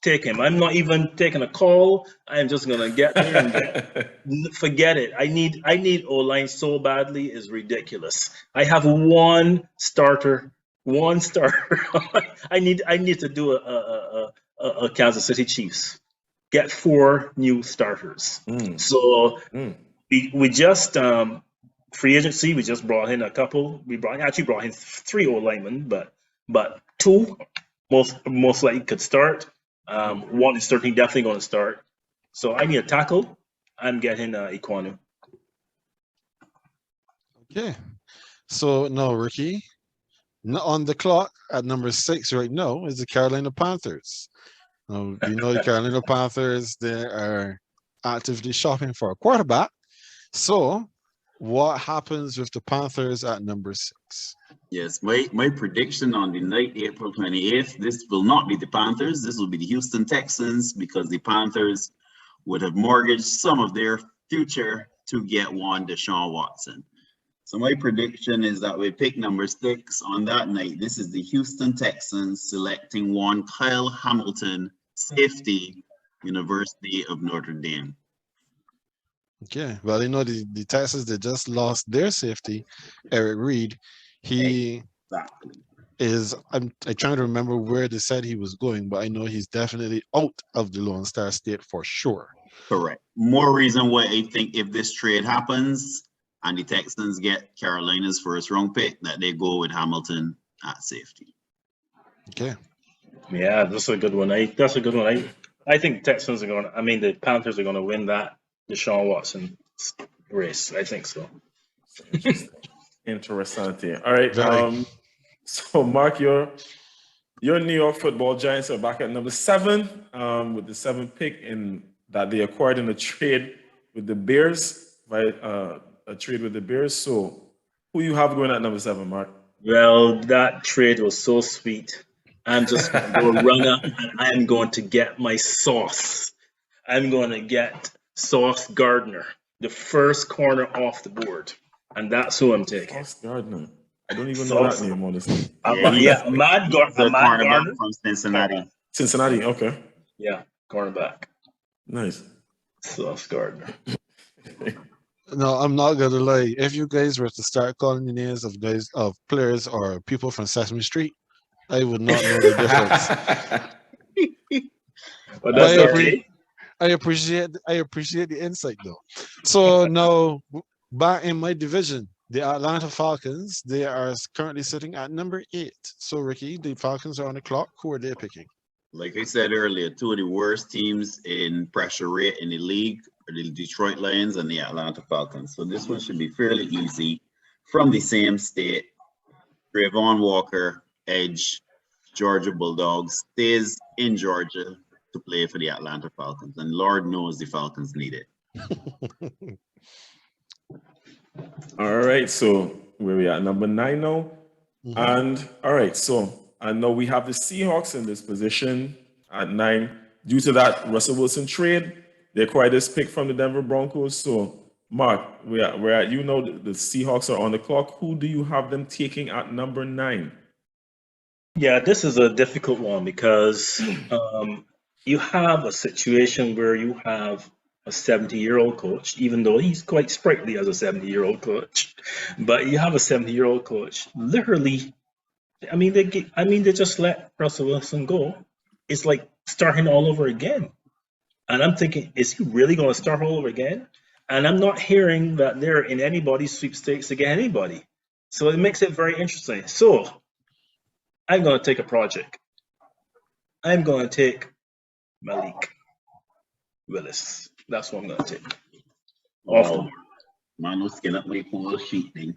take him. I'm not even taking a call. I'm just gonna get there and forget it. I need O-line so badly is ridiculous. I have one starter. I need to do a Kansas City Chiefs. Get 4 new starters. So we just free agency. We just brought in a couple. We actually brought in 3 O-linemen, but 2 most likely could start. One is certainly definitely going to start. So I need a tackle. I'm getting Iquanu. Okay. So now, Ricky, on the clock at number 6 right now is the Carolina Panthers. Now, you know the Carolina Panthers, they are actively shopping for a quarterback. So what happens with the Panthers at number 6? Yes, my prediction on the night, April 28th, this will not be the Panthers. This will be the Houston Texans, because the Panthers would have mortgaged some of their future to get one Deshaun Watson. So my prediction is that we pick number 6 on that night. This is the Houston Texans selecting one Kyle Hamilton, safety, University of Notre Dame. Okay. Well, you know, the Texans, they just lost their safety, Eric Reed. He is, I'm trying to remember where they said he was going, but I know he's definitely out of the Lone Star State for sure. Correct. More reason why I think if this trade happens and the Texans get Carolina's first round pick, that they go with Hamilton at safety. Okay. Yeah, that's a good one. That's a good one. I think Texans are going to, the Panthers are going to win that Deshaun Watson race. I think so. Interesting. All right. So Mark, your New York Football Giants are back at number 7 with the 7th pick that they acquired in a trade with the Bears, a trade with the Bears. So who you have going at number 7, Mark? Well, that trade was so sweet. I'm just going to go run up and I'm going to get my sauce. I'm going to get Sauce Gardner, the first corner off the board. And that's who I'm taking. Sauce Gardner. I don't even know that name, honestly. Matt Gardner from Cincinnati. Cincinnati, okay. Yeah, cornerback. Nice. Sauce Gardner. No, I'm not gonna lie. If you guys were to start calling the names of players or people from Sesame Street, I would not know the difference. But that's okay. I appreciate the insight though. So now, back in my division, the Atlanta Falcons, they are currently sitting at number 8. So Ricky, the Falcons are on the clock. Who are they picking? Like I said earlier, 2 of the worst teams in pressure rate in the league are the Detroit Lions and the Atlanta Falcons. So this one should be fairly easy. From the same state, Trayvon Walker, edge, Georgia Bulldogs, stays in Georgia to play for the Atlanta Falcons. And Lord knows the Falcons need it. All right, so where we at? Number 9 now. And all right, so I know we have the Seahawks in this position at 9. Due to that Russell Wilson trade, they acquired this pick from the Denver Broncos. So Mark, we're at the Seahawks are on the clock. Who do you have them taking at number 9? Yeah, this is a difficult one because you have a situation where you have a 70-year-old coach, even though he's quite sprightly as a 70-year-old coach. But you have a 70-year-old coach. Literally, they just let Russell Wilson go. It's like starting all over again. And I'm thinking, is he really going to start all over again? And I'm not hearing that they're in anybody's sweepstakes to get anybody. So it makes it very interesting. So I'm going to take a project. I'm going to take Malik Willis. That's what I'm going to take. Wow. Man was skin up my whole sheet thing.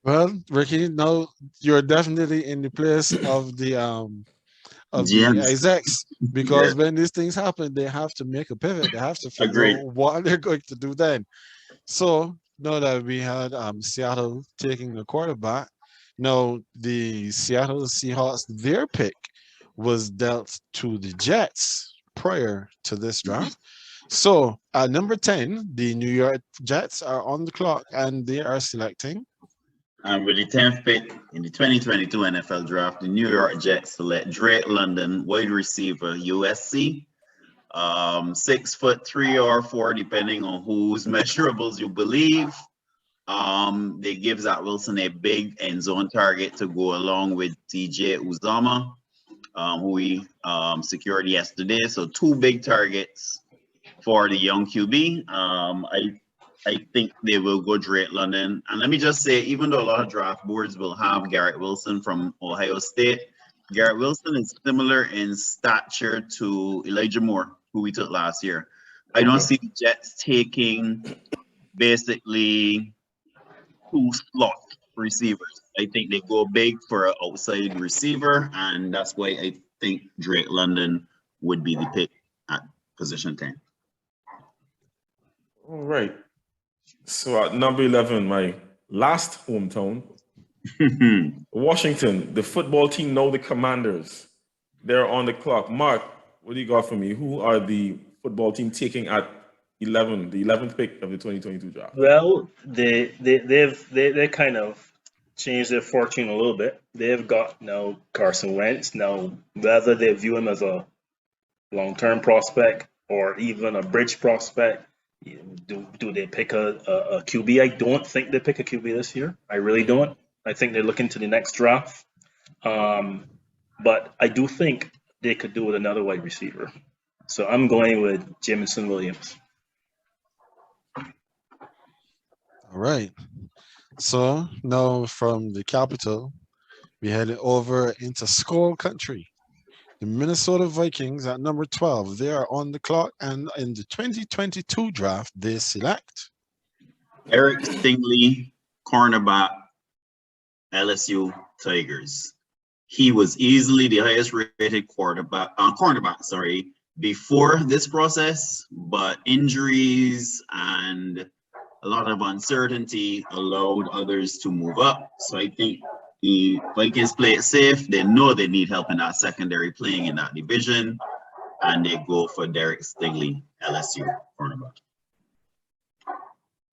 Well, Ricky, now you're definitely in the place of the Isaacs, because when these things happen, they have to make a pivot. They have to figure out what they're going to do then. So now that we had Seattle taking the quarterback, Now, the Seattle Seahawks, their pick was dealt to the Jets prior to this draft. So at number 10, the New York Jets are on the clock and they are selecting. And with the 10th pick in the 2022 NFL Draft, the New York Jets select Drake London, wide receiver, USC. 6'3" or 4", depending on whose measurables you believe. They give Zach Wilson a big end zone target to go along with TJ Uzama, who we secured yesterday. So 2 big targets for the young QB. I think they will go Drake London. And let me just say, even though a lot of draft boards will have Garrett Wilson from Ohio State, Garrett Wilson is similar in stature to Elijah Moore, who we took last year. I don't see the Jets taking basically 2 slot receivers. I think they go big for an outside receiver, and that's why I think Drake London would be the pick at position 10. All right. So at number 11, my last hometown, Washington, the football team, now the Commanders. They're on the clock. Mark, what do you got for me? Who are the football team taking at 11, the 11th pick of the 2022 draft? Well, they kind of changed their fortune a little bit. They've got now Carson Wentz. Now, whether they view him as a long-term prospect or even a bridge prospect, do they pick a QB? I don't think they pick a QB this year. I really don't. I think they're looking to the next draft. But I do think they could do with another wide receiver. So I'm going with Jameson Williams. All right. So now from the capital, we headed over into Skull Country. The Minnesota Vikings at number 12. They are on the clock, and in the 2022 draft, they select Eric Stingley, cornerback, LSU Tigers. He was easily the highest rated cornerback, before this process, but injuries and a lot of uncertainty allowed others to move up. So I think the Vikings play it safe. They know they need help in that secondary playing in that division, and they go for Derek Stingley, LSU cornerback.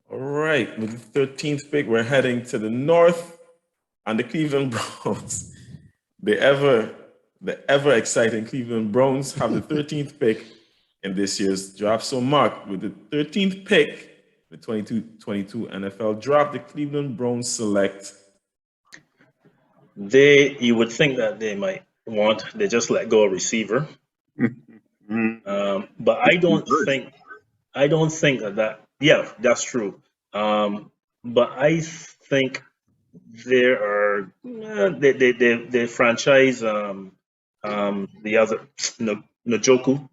All right, with the 13th pick, we're heading to the north, and the Cleveland Browns, the ever exciting Cleveland Browns, have the 13th pick in this year's draft. So, Mark, with the 13th pick, the 2022 NFL draft, the Cleveland Browns select. You would think that they just let go of receiver. But I don't think that, yeah, that's true. But I think there are, they franchise, the other, Njoku,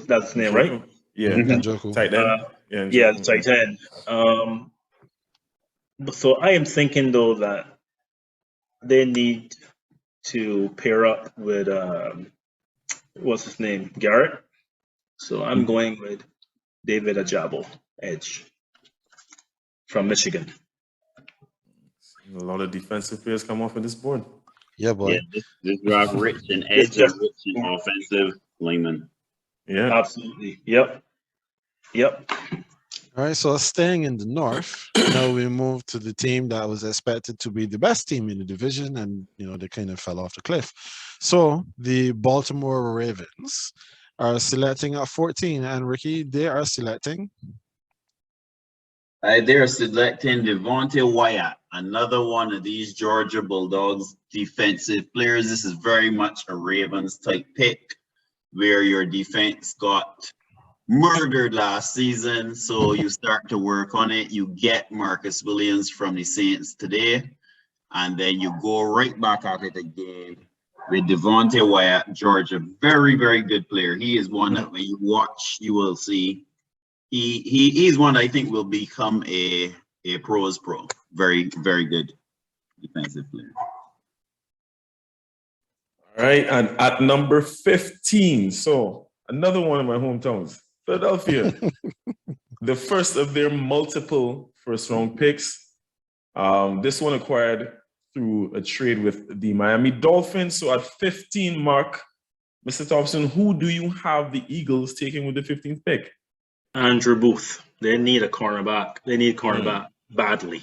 that's his name, right? Yeah, Njoku. Tight end. Yeah, the tight end. So I am thinking, though, that they need to pair up with what's his name, Garrett. So I'm going with David Ajabo, edge from Michigan. A lot of defensive players come off of this board. Yeah, boy. Yeah, this draft rich in edge and rich in offensive linemen. Yeah, Absolutely. Yep. All right, so staying in the north, now we move to the team that was expected to be the best team in the division, and they kind of fell off the cliff. So the Baltimore Ravens are selecting at 14, and Ricky, they are selecting. They're selecting Devontae Wyatt, another one of these Georgia Bulldogs defensive players. This is very much a Ravens type pick, where your defense got murdered last season, so you start to work on it. You get Marcus Williams from the Saints today, and then you go right back at it again with Devontae Wyatt, Georgia. Very, very good player. He is one that when you watch, you will see. He's one I think will become a pro's pro. Very, very good defensive player. All right, and at number 15, so another one of my hometowns, Philadelphia, the first of their multiple first-round picks. This one acquired through a trade with the Miami Dolphins. So at 15, Mark, Mr. Thompson, who do you have the Eagles taking with the 15th pick? Andrew Booth. They need a cornerback. They need cornerback badly.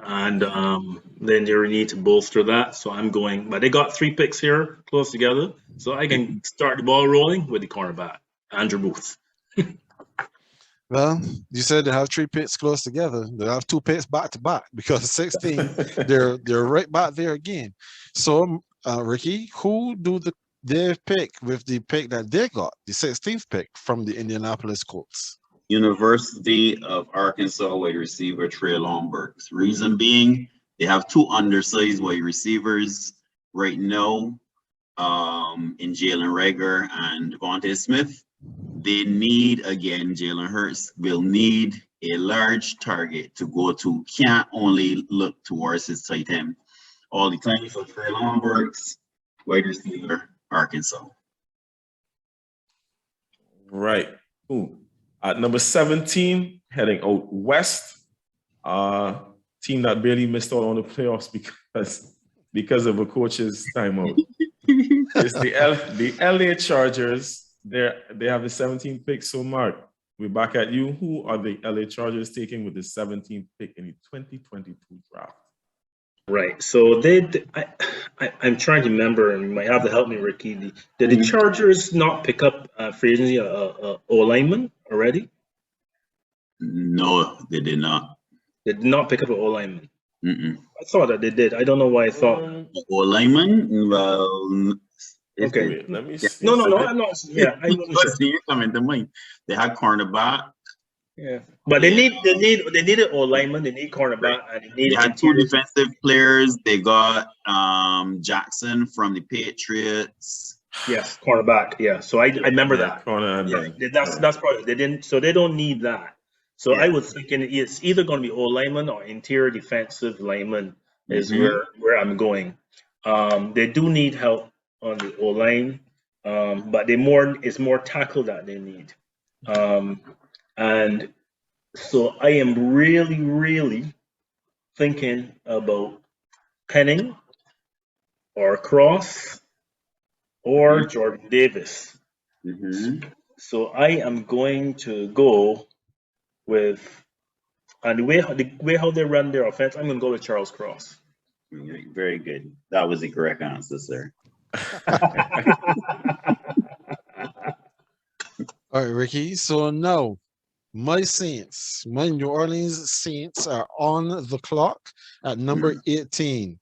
And then they need to bolster that. So I'm going, but they got 3 picks here close together. So I can start the ball rolling with the cornerback, Andrew Booth. Well, you said they have 3 picks close together. They have 2 picks back to back because 16, they're right back there again. So, Ricky, who do they pick with the pick that they got, the 16th pick from the Indianapolis Colts? University of Arkansas wide receiver Treylon Burks. Reason being, they have 2 undersized wide receivers right now in Jalen Reagor and Devontae Smith. They need, again, Jalen Hurts will need a large target to go to. Can't only look towards his tight end all the time. So Treylon Burks, wide receiver, Arkansas. Right. Ooh. At number 17, heading out west, team that barely missed out on the playoffs because of a coach's timeout. It's the LA Chargers. They have the 17th pick. So, Mark, we're back at you. Who are the LA Chargers taking with the 17th pick in the 2022 draft? Right. So I'm trying to remember, and you might have to help me, Ricky. Did the Chargers not pick up free agency O-lineman already? No, they did not. They did not pick up an O-lineman. I thought that they did. I don't know why I thought. O-lineman? Well, okay. Wait, let me see. No, I'm not. Yeah, I wasn't sure. You're coming to mind. They had cornerback. Yeah, but they need an O-lineman. They need cornerback, and They had 2 defensive players. They got Jackson from the Patriots. Yes, cornerback. Yeah, so I remember that. Corner, yeah, that's probably they didn't. So they don't need that. So I was thinking it's either going to be O-lineman or interior defensive lineman is where I'm going. They do need help on the O-line, but it's more tackle that they need. And so I am really, really thinking about Penning or Cross or Jordan Davis. So I am going to go with, and the way how they run their offense, I'm going to go with Charles Cross. Very good. That was the correct answer, sir. All right, Ricky. So now, my New Orleans Saints are on the clock at number 18.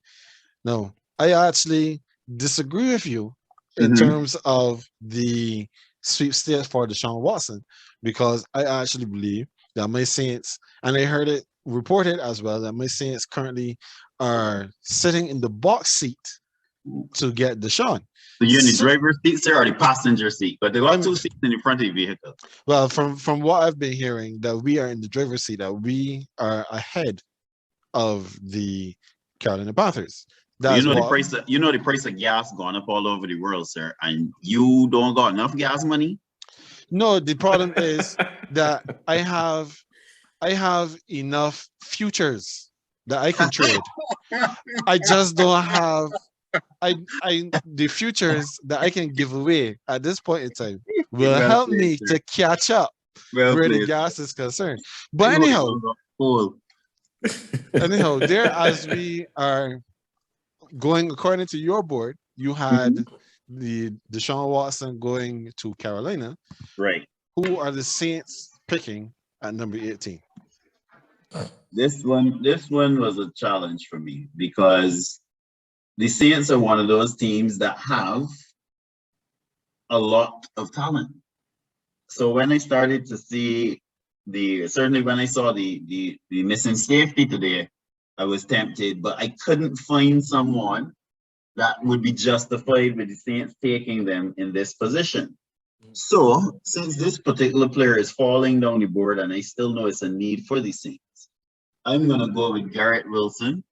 Now, I actually disagree with you in terms of the sweepstakes for Deshaun Watson, because I actually believe that my Saints, and I heard it reported as well, that my Saints currently are sitting in the box seat to get Deshaun. So you're in the driver's seat, sir, or the passenger seat? But there are 2 seats in the front of the vehicle. Well, from what I've been hearing, that we are in the driver's seat, that we are ahead of the Carolina Panthers. You know the price of gas going up all over the world, sir, and you don't got enough gas money? No, the problem is that I have enough futures that I can trade. I just don't have the futures that I can give away at this point in time will help me to catch up where the gas is concerned. But anyhow, there, as we are going according to your board, you had the Deshaun Watson going to Carolina. Right. Who are the Saints picking at number 18? This one was a challenge for me because the Saints are one of those teams that have a lot of talent. So when I started to see when I saw the missing safety today, I was tempted, but I couldn't find someone that would be justified with the Saints taking them in this position. So since this particular player is falling down the board and I still know it's a need for the Saints, I'm going to go with Garrett Wilson,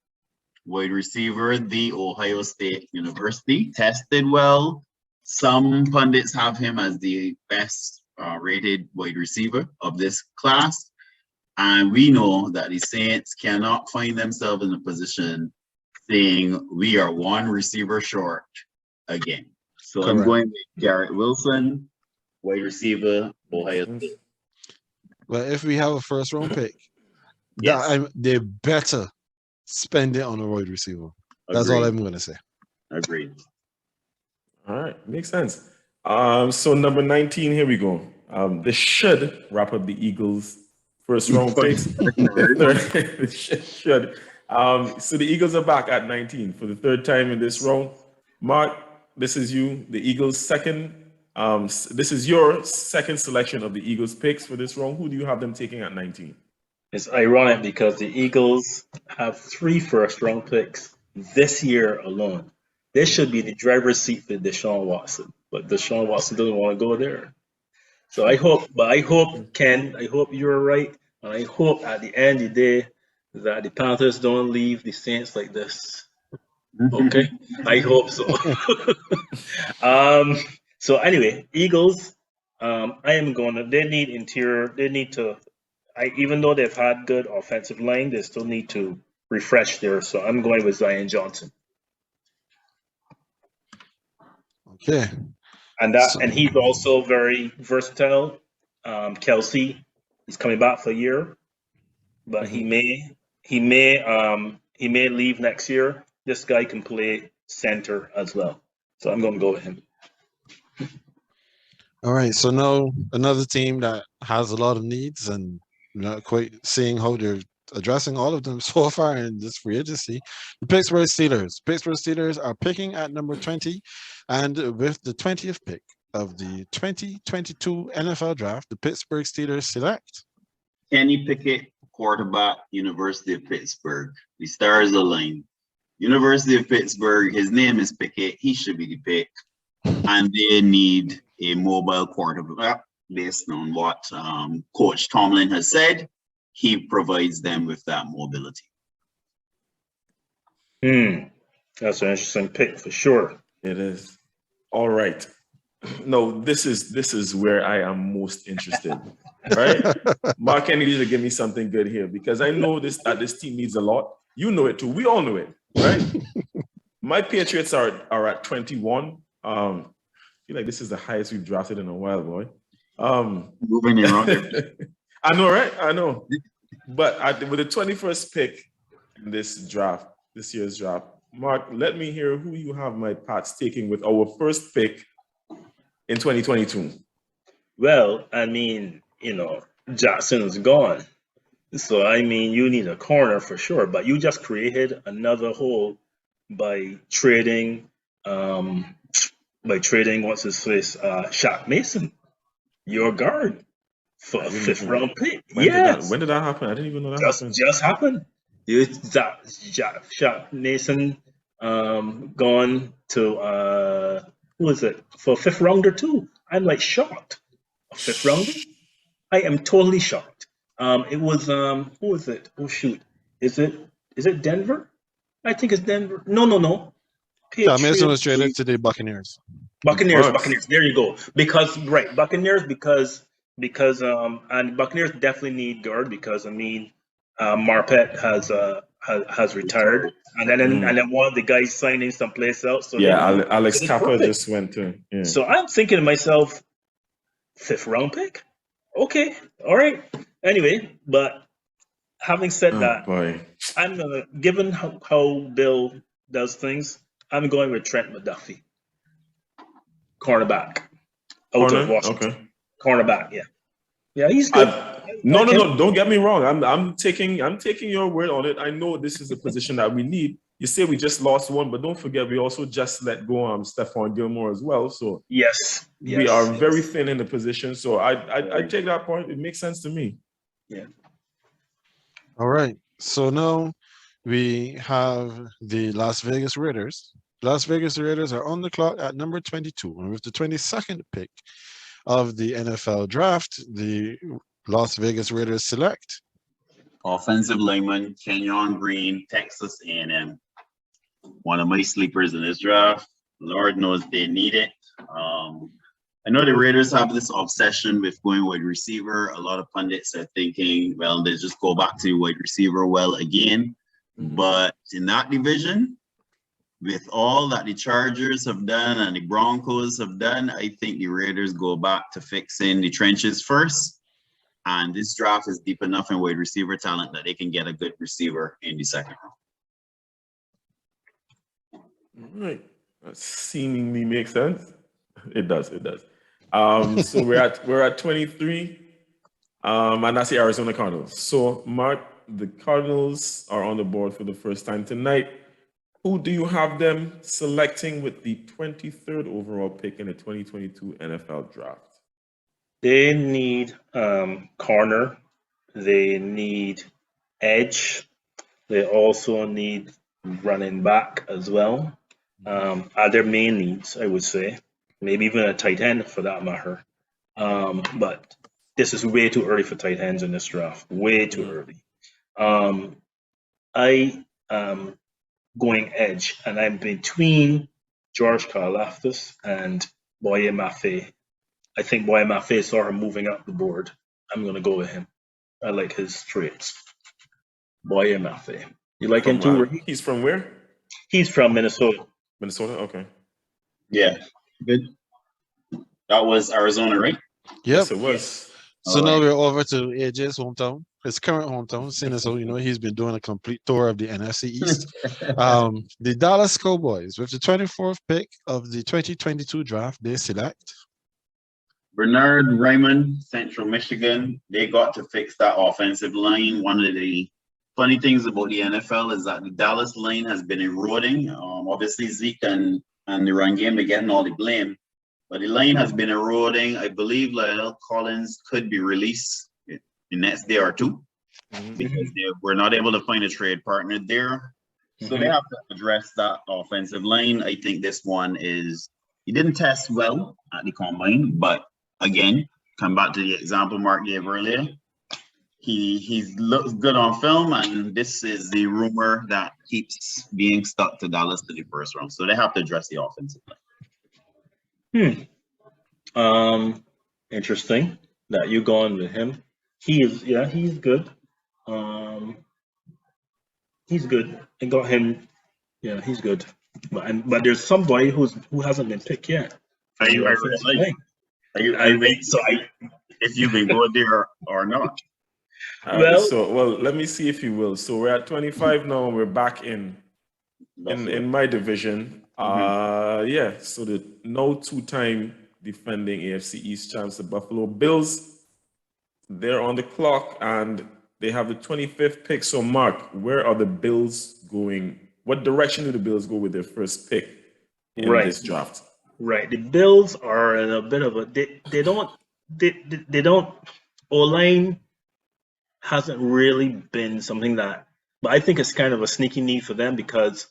wide receiver, the Ohio State University. Tested well. Some pundits have him as the best rated wide receiver of this class. And we know that the Saints cannot find themselves in a position saying we are one receiver short again. So I'm Correct. going with Garrett Wilson, wide receiver, Ohio State. But if we have a first round pick, Yes. they better spend it on a wide receiver. That's all I'm going to say. Agreed. All right, makes sense. So number 19, here we go. This should wrap up the Eagles' first round picks. should. So the Eagles are back at 19 for the third time in this round. Mark, this is you, the Eagles' second. This is your second selection of the Eagles' picks for this round. Who do you have them taking at 19? It's ironic because the Eagles have 3 first-round picks this year alone. This should be the driver's seat for Deshaun Watson, but Deshaun Watson doesn't want to go there. So I hope, Ken, I hope you're right, and I hope at the end of the day that the Panthers don't leave the Saints like this. Okay, I hope so. So anyway, Eagles. I am going to. They need interior. They need to. Even though they've had good offensive line, they still need to refresh there. So I'm going with Zion Johnson. Okay. And he's also very versatile. Kelsey, he's coming back for a year, but he may leave next year. This guy can play center as well, so I'm going to go with him. All right. So now another team that has a lot of needs and not quite seeing how they're addressing all of them so far in this free agency. The Pittsburgh Steelers. Pittsburgh Steelers are picking at number 20, and with the 20th pick of the 2022 NFL Draft, the Pittsburgh Steelers select Kenny Pickett, quarterback, University of Pittsburgh. The stars align. University of Pittsburgh, his name is Pickett. He should be the pick. And they need a mobile quarterback based on what Coach Tomlin has said. He provides them with that mobility. That's an interesting pick for sure. It is. All right. No, this is where I am most interested. Right? Mark Kennedy to give me something good here because I know that this team needs a lot. You know it too. We all know it, right? My Patriots are at 21. I feel like this is the highest we've drafted in a while, boy. Moving around. I know, right? I know. But with the 21st pick in this year's draft, Mark, let me hear who you have my Pats taking with our first pick in 2022. Well, I mean, Jackson is gone. So, I mean, you need a corner for sure, but you just created another hole by trading, what's his face, Shaq Mason, your guard, for a 5th round pick. When did that happen? I didn't even know that happened. Just happened. Shaq Mason gone to, who is it, for a 5th rounder too. I'm like shocked. A 5th rounder? I am totally shocked. It was who is it? Oh shoot. Is it Denver? I think it's Denver. No. Yeah, Mason was traded to the Buccaneers. Buccaneers. There you go. Buccaneers and Buccaneers definitely need guard because Marpet has retired, and then one of the guys signing someplace else. So Alex Kappa just went to. Yeah. So I'm thinking to myself, 5th round pick. Okay, all right. Anyway, but having said that, I'm given how Bill does things, I'm going with Trent McDuffie, cornerback, out of Washington. Okay. Cornerback, yeah, he's good. No, don't get me wrong. I'm taking your word on it. I know this is a position that we need. You say we just lost one, but don't forget we also just let go Stephon Gilmore as well. So we are very thin in the position. So I take that point. It makes sense to me. Yeah. All right. So now we have the Las Vegas Raiders. Las Vegas Raiders are on the clock at number 22. And with the 22nd pick of the NFL draft, the Las Vegas Raiders select offensive lineman Kenyon Green, Texas A&M. One of my sleepers in this draft. Lord knows they need it. I know the Raiders have this obsession with going wide receiver. A lot of pundits are thinking, well, they just go back to wide receiver again. But in that division, with all that the Chargers have done and the Broncos have done, I think the Raiders go back to fixing the trenches first. And this draft is deep enough in wide receiver talent that they can get a good receiver in the second round. All right. That seemingly makes sense. It does. So we're at 23. And that's the Arizona Cardinals. So, Mark, the Cardinals are on the board for the first time tonight. Who do you have them selecting with the 23rd overall pick in the 2022 NFL Draft? They need corner. They need edge. They also need running back as well. Are their main needs, I would say. Maybe even a tight end for that matter. But this is way too early for tight ends in this draft. Way too early. I am going edge, and I'm between George Karlaftis and Boye Mafe. I think Boye Mafe is sort of moving up the board. I'm going to go with him. I like his traits. Boye Mafe. You like him too, Ricky? He's from where? He's from Minnesota. Minnesota? Okay. Yeah, good. That was Arizona, right? Yep. Yes, it was. So now we're over to AJ's hometown, his current hometown, seeing as though, he's been doing a complete tour of the NFC East. The Dallas Cowboys, with the 24th pick of the 2022 draft, they select Bernard Raymond, Central Michigan. They got to fix that offensive line. One of the funny things about the NFL is that the Dallas line has been eroding. Obviously, Zeke and the run game, they're getting all the blame. But the line has been eroding. I believe Lyle Collins could be released the next day or two because we're not able to find a trade partner there. So they have to address that offensive line. I think this one he didn't test well at the combine, but again, come back to the example Mark gave earlier. He looks good on film, and this is the rumor that keeps being stuck to Dallas to the first round. So they have to address the offensive line. Interesting that you gone with him. He's good. He's good. I got him. Yeah, he's good. But there's somebody who hasn't been picked yet. If you've been going there or not. Well, let me see if you will. So we're at 25 now. We're back in my division. So the now two-time defending AFC East champs, the Buffalo Bills, they're on the clock and they have the 25th pick. So, Mark, where are the Bills going? What direction do the Bills go with their first pick in this draft? Right. The Bills are in a bit of a they don't O-line hasn't really been something that, but I think it's kind of a sneaky need for them because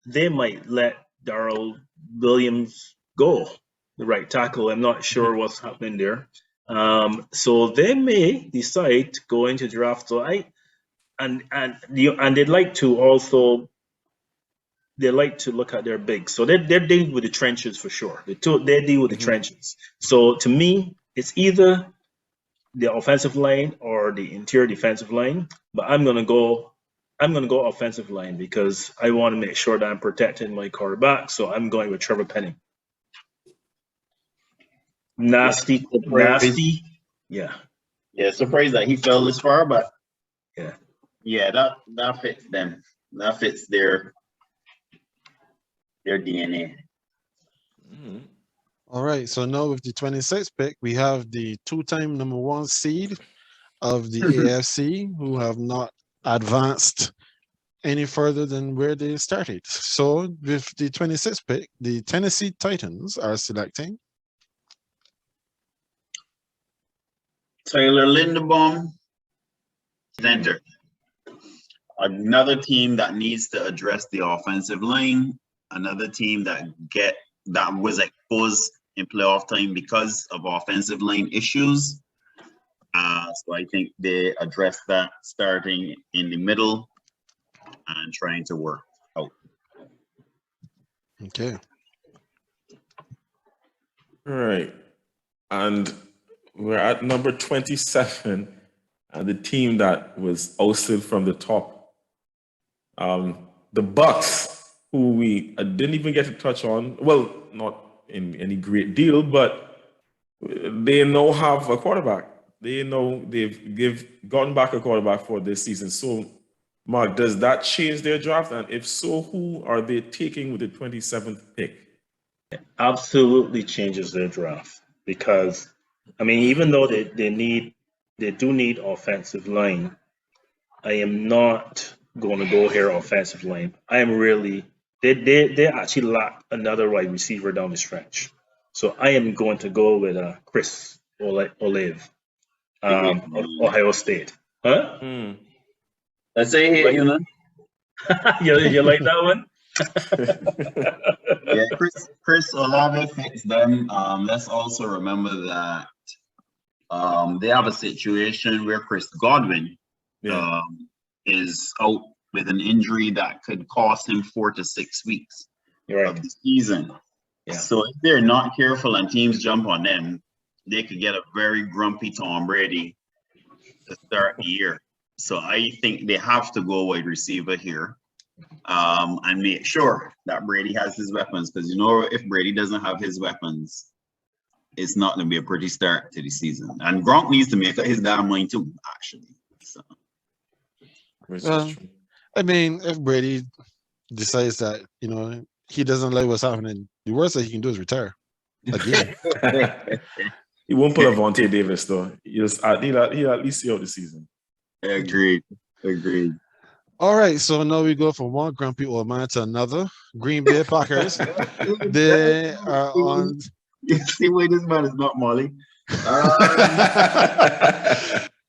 they might let Darrell Williams go, the right tackle. I'm not sure what's happening there. So they may decide to go into draft. So they'd like to also look at their bigs. So they're dealing with the trenches for sure. They deal with the trenches. So to me, it's either the offensive line or the interior defensive line. But I'm gonna go offensive line because I want to make sure that I'm protecting my quarterback. So I'm going with Trevor Penning. Nasty. Yeah. Yeah, surprised that he fell this far, but yeah, that fits them. That fits their DNA. All right, so now with the 26th pick, we have the two-time number one seed of the AFC who have not advanced any further than where they started. So with the 26th pick, the Tennessee Titans are selecting Tyler Linderbaum, center. Another team that needs to address the offensive line. Another team that was exposed in playoff time because of offensive line issues. So I think they address that starting in the middle and trying to work out. Okay. All right. And we're at number 27, and the team that was ousted from the top The Bucks, who we didn't even get to touch on, well, not in any great deal, but they now have a quarterback. They know they've gotten back a quarterback for this season. So, Mark, does that change their draft? And if so, who are they taking with the 27th pick? Absolutely changes their draft because, I mean, even though they do need offensive line, I am not going to go here offensive line. I am really they actually lack another wide receiver down the stretch, so I am going to go with Chris Olive, Ohio State. Huh? Let's say here, you know. You like that one? Yeah, Chris Olave fits them. Let's also remember that they have a situation where Chris Godwin is out with an injury that could cost him 4 to 6 weeks of the season. Yeah. So if they're not careful and teams jump on them, they could get a very grumpy Tom Brady to start the year. So I think they have to go wide receiver here. And make sure that Brady has his weapons, because you know if Brady doesn't have his weapons, it's not going to be a pretty start to the season. And Gronk needs to make up his damn mind too, actually. So, I mean, if Brady decides that he doesn't like what's happening, the worst that he can do is retire again. He won't pull a Vontae Davis though. He'll at least see out the season. Agreed. All right, so now we go from one grumpy old man to another. Green Bay Packers. They are on. You see why this man is not Molly?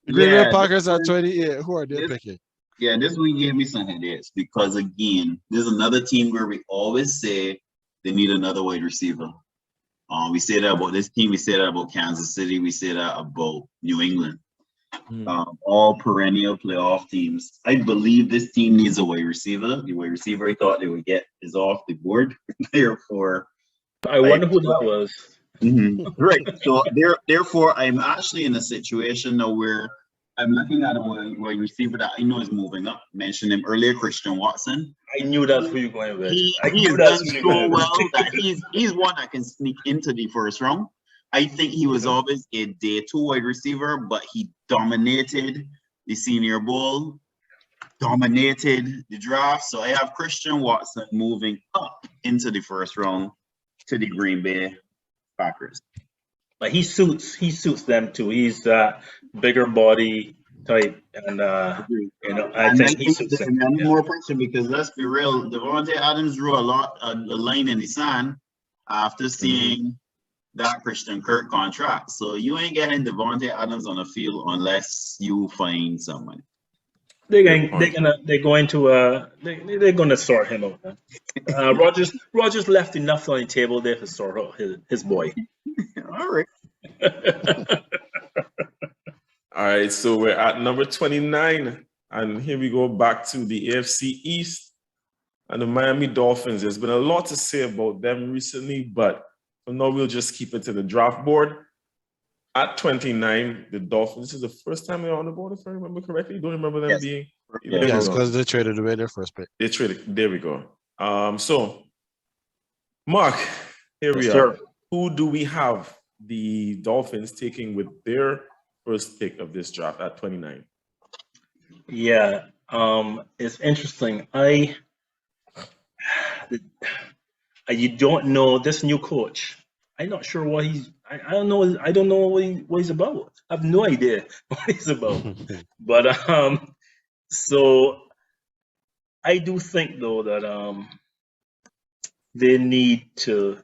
Green Bay Packers are 28. Who are they picking? Yeah, this one gave me some headaches because, again, there's another team where we always say they need another wide receiver. We say that about this team. We say that about Kansas City. We say that about New England. All perennial playoff teams. I believe this team needs a wide receiver. The wide receiver I thought they would get is off the board. Therefore, I wonder who that was. Right. So therefore, I'm actually in a situation now where I'm looking at a wide receiver that I know is moving up. Mentioned him earlier, Christian Watson. I knew that's who you're going with. He has done so well that he's one that can sneak into the first round. I think he was always a day 2 wide receiver, but he dominated the Senior Bowl, dominated the draft. So I have Christian Watson moving up into the first round to the Green Bay Packers. But he suits them too. He's that bigger body type, and I think he suits them. More pressure because let's be real, Devontae Adams drew a line in the sand after seeing that Christian Kirk contract. So you ain't getting Devontae Adams on the field unless you find someone. They're going to sort him out. Rogers left enough on the table there to sort out his boy. All right. All right, so we're at number 29, and here we go back to the AFC East and the Miami Dolphins. There's been a lot to say about them recently, but for now we'll just keep it to the draft board. At 29, the Dolphins, this is the first time they're on the board, if I remember correctly. Don't remember them being... Yes, because they traded away their first pick. They traded, there we go. So, Mark, here we are. Who do we have the Dolphins taking with their first pick of this draft at 29? Yeah, it's interesting. You don't know this new coach. I'm not sure what he's. I don't know. I don't know what he's about. I have no idea what he's about. But so I do think though that they need to.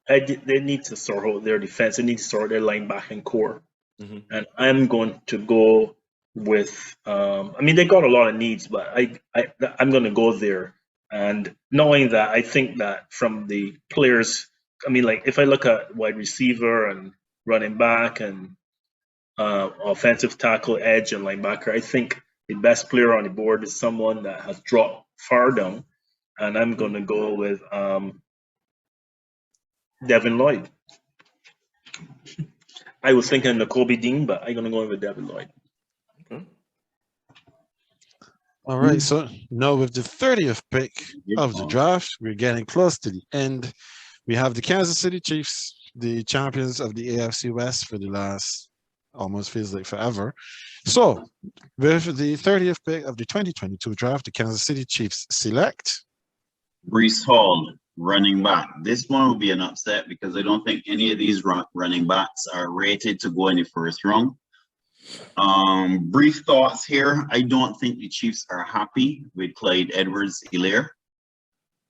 They need to sort out their defense. They need to sort out their linebacking core. And I'm going to go with. I mean, they got a lot of needs, but I'm going to go there. And knowing that, I think that from the players, I mean, like if I look at wide receiver and running back and offensive tackle, edge, and linebacker, I think the best player on the board is someone that has dropped far down. And I'm going to go with Devin Lloyd. I was thinking Nakobe Dean, but I'm going to go with Devin Lloyd. Okay. All right, so now with the 30th pick of the draft, we're getting close to the end. We have the Kansas City Chiefs, the champions of the AFC West for the last almost feels like forever. So, with the 30th pick of the 2022 draft, the Kansas City Chiefs select Brees Hall, running back. This one will be an upset because I don't think any of these running backs are rated to go in the first round. Brief thoughts here. I don't think the Chiefs are happy with Clyde Edwards-Helaire.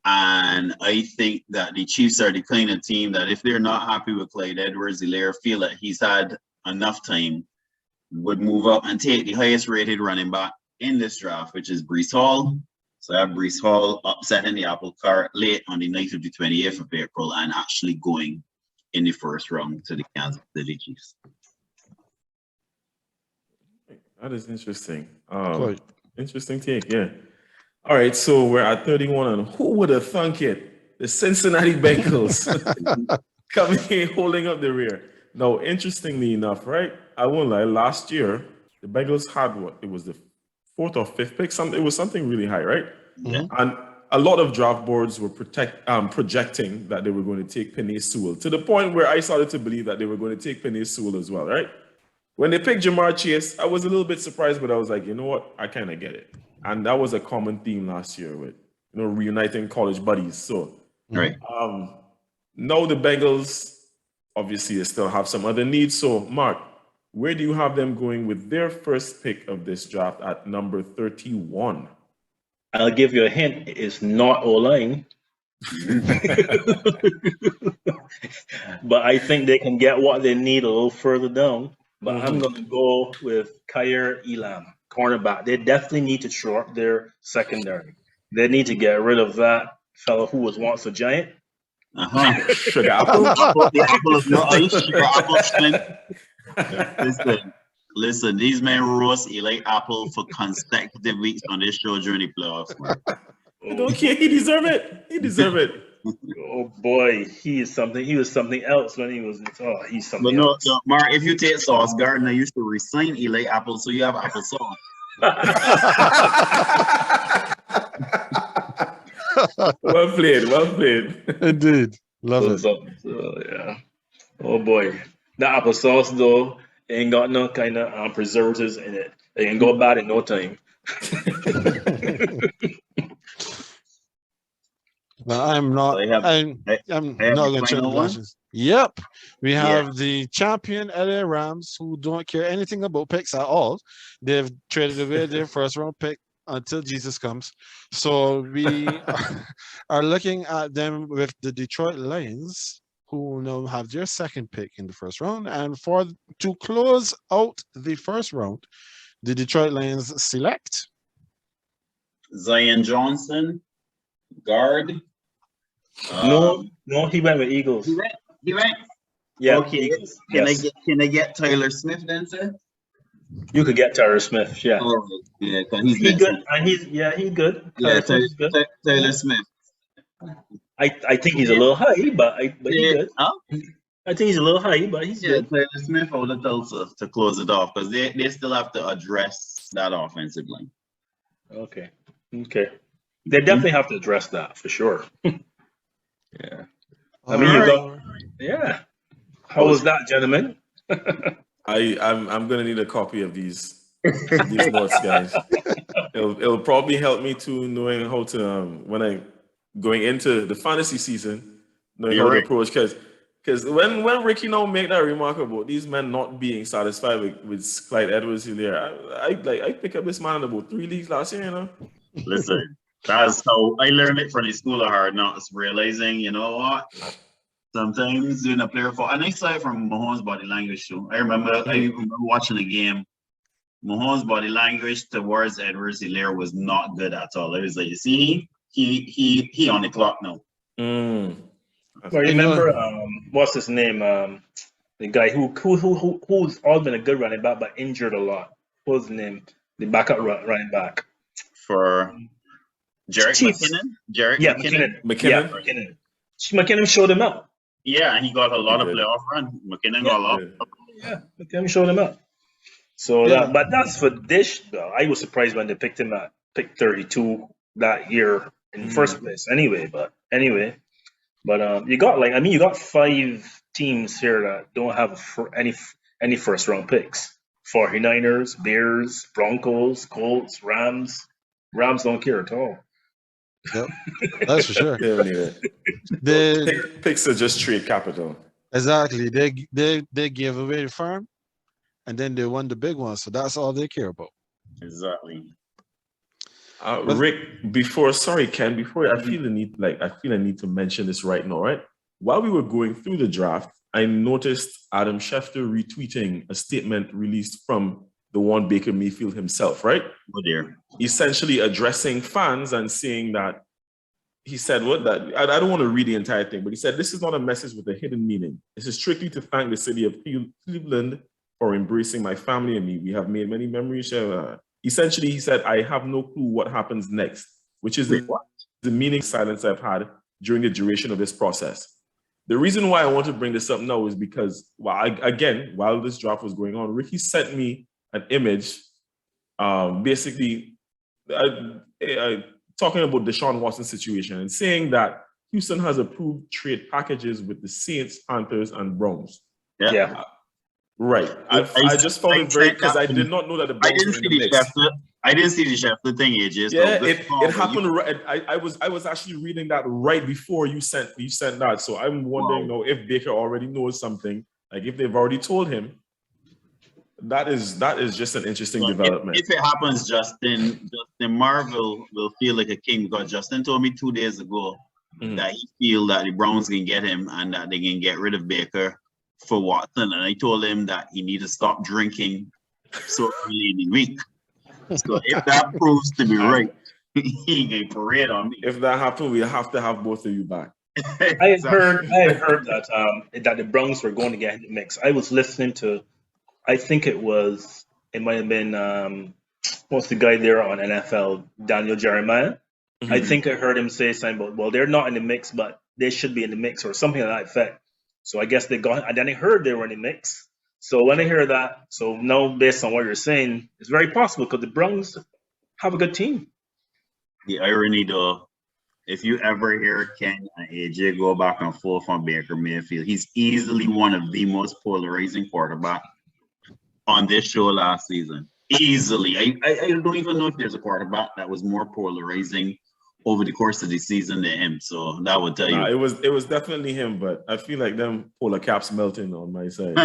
And I think that the Chiefs are the kind of team that if they're not happy with Clyde Edwards-Helaire, feel that he's had enough time, would move up and take the highest rated running back in this draft, which is Brees Hall. So I have Brees Hall upsetting the apple cart late on the night of the 28th of April and actually going in the first round to the Kansas City Chiefs. That is interesting. Quite. Interesting take, yeah. All right, so we're at 31, and who would have thunk it? The Cincinnati Bengals coming in, holding up the rear. Now, interestingly enough, right? I won't lie. Last year, the Bengals had what? It was the 4th or 5th pick. It was something really high, right? Yeah. And a lot of draft boards were projecting that they were going to take Penei Sewell, to the point where I started to believe that they were going to take Penei Sewell as well, right? When they picked Jamar Chase, I was a little bit surprised, but I was like, you know what? I kind of get it. And that was a common theme last year with, reuniting college buddies. So, right. Now the Bengals, obviously, they still have some other needs. So, Mark, where do you have them going with their first pick of this draft at number 31? I'll give you a hint. It's not O-line. But I think they can get what they need a little further down. But I'm going to go with Kyer Elam, cornerback. They definitely need to shore up their secondary. They need to get rid of that fellow who was once a giant. Sugar apple. The apple of your eye. Sugar apple strength. Listen, these men roast Eli Apple for consecutive weeks on this show during the playoffs. I don't care. He deserve it. He deserve it. Oh boy, he is something. He was something else when he was. Oh, he's something. But no, else. no, Mark, if you take Sauce Gardner, used to resign Eli Apple, so you have apple sauce. Well played. Well played. Indeed. Love it. So, yeah. Oh boy, the applesauce though ain't got no kind of preservatives in it. They can go bad in no time. No, I'm not. I'm not going to change the questions. Yep. We have the champion LA Rams who don't care anything about picks at all. They've traded away their first round pick until Jesus comes. So we are looking at them with the Detroit Lions, who now have their second pick in the first round. And to close out the first round, the Detroit Lions select Zion Johnson, guard. No, he went with Eagles. He went. Yeah, okay. Eagles. Can I get Tyler Smith then, sir? You could get Tyler Smith. Yeah. Oh, yeah, because he's good. And he's good. Yeah, Tyler Smith. I think he's a little high, but he's good. Huh? I think he's a little high, but he's good. Tyler Smith, I would have told to close it off because they still have to address that offensive line. Okay. They definitely have to address that for sure. Yeah. I mean, yeah. How was that, gentlemen? I'm gonna need a copy of these notes, guys. It'll probably help me to knowing how to when I going into the fantasy season, knowing how to approach because when Ricky now make that remark about these men not being satisfied with Clyde Edwards-Helaire, I pick up this man in about 3 leagues last year, Listen, that's how I learned it from the school of hard knocks, realizing, you know what? Sometimes doing a player and I saw it from Mahomes' body language too. I remember watching a game. Mahomes' body language towards Edwards-Helaire was not good at all. It was like, you see, he on the clock now. Well, remember what's his name? The guy who's all been a good running back but injured a lot. What's his name? The backup running back for Jerick McKinnon. McKinnon. Yeah, McKinnon. McKinnon showed him up. Yeah, he got a lot of playoff run. McKinnon got a lot. Yeah, McKinnon showed him up. So, but that's for Dish. Though I was surprised when they picked him at pick 32 that year in the first place anyway. But you got you got 5 teams here that don't have any first round picks. 49ers, Bears, Broncos, Colts, Rams. Rams don't care at all. Yep, that's for sure. They don't need it. Picks are just trade capital. Exactly. They give away the farm, and then they won the big one. So that's all they care about. Exactly. Rick, Ken, before I feel I need to mention this right now, right? While we were going through the draft, I noticed Adam Schefter retweeting a statement released from the one Baker Mayfield himself, right? Oh dear. Essentially addressing fans and saying that he said I don't want to read the entire thing, but he said, "This is not a message with a hidden meaning. This is strictly to thank the city of Cleveland for embracing my family and me. We have made many memories." Essentially, he said, "I have no clue what happens next," which is the meaning silence I've had during the duration of this process. The reason why I want to bring this up now is because, while this draft was going on, Ricky sent me an image, basically talking about Deshaun Watson's situation and saying that Houston has approved trade packages with the Saints, Panthers, and Browns. Yeah. Right. I just found it very, because I did not know that the Browns were in the mix. I didn't see the Schefter thing, AJ. So yeah, it happened. Right, I was actually reading that right before you sent that. So I'm wondering now if Baker already knows something, like if they've already told him. That is just an interesting development. If it happens, Justin Marvel will feel like a king, because Justin told me 2 days ago that he feel that the Browns can get him and that they can get rid of Baker for Watson. And I told him that he need to stop drinking so early in the week. So if that proves to be right, he can parade on me. If that happens, we have to have both of you back. I had heard that the Browns were going to get in the mix. I was listening to, I think it might have been what's the guy there on NFL, Daniel Jeremiah. I think I heard him say something about, well, they're not in the mix, but they should be in the mix or something like that effect. So I guess they got, and then I heard they were in the mix. So when I hear that, so now based on what you're saying, it's very possible because the Browns have a good team. The irony though, if you ever hear Ken and AJ go back and forth on Baker Mayfield, he's easily one of the most polarizing quarterbacks on this show last season. Easily. I don't even know if there's a quarterback that was more polarizing over the course of the season than him. So that would tell you. It was definitely him, but I feel like them polar caps melting on my side.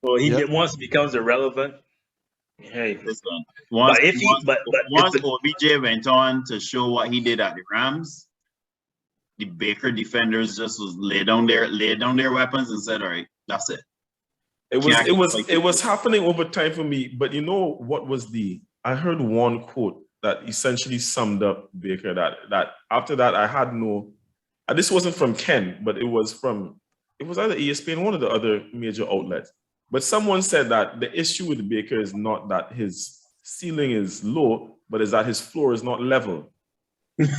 Well, once he becomes irrelevant, hey. Listen, once OBJ went on to show what he did at the Rams, the Baker defenders just was lay down their weapons and said, "All right, that's it." It was happening over time for me, but you know what was I heard one quote that essentially summed up Baker, that after that I had no, this wasn't from Ken, but it was either ESPN, one of the other major outlets. But someone said that the issue with Baker is not that his ceiling is low, but is that his floor is not level. When I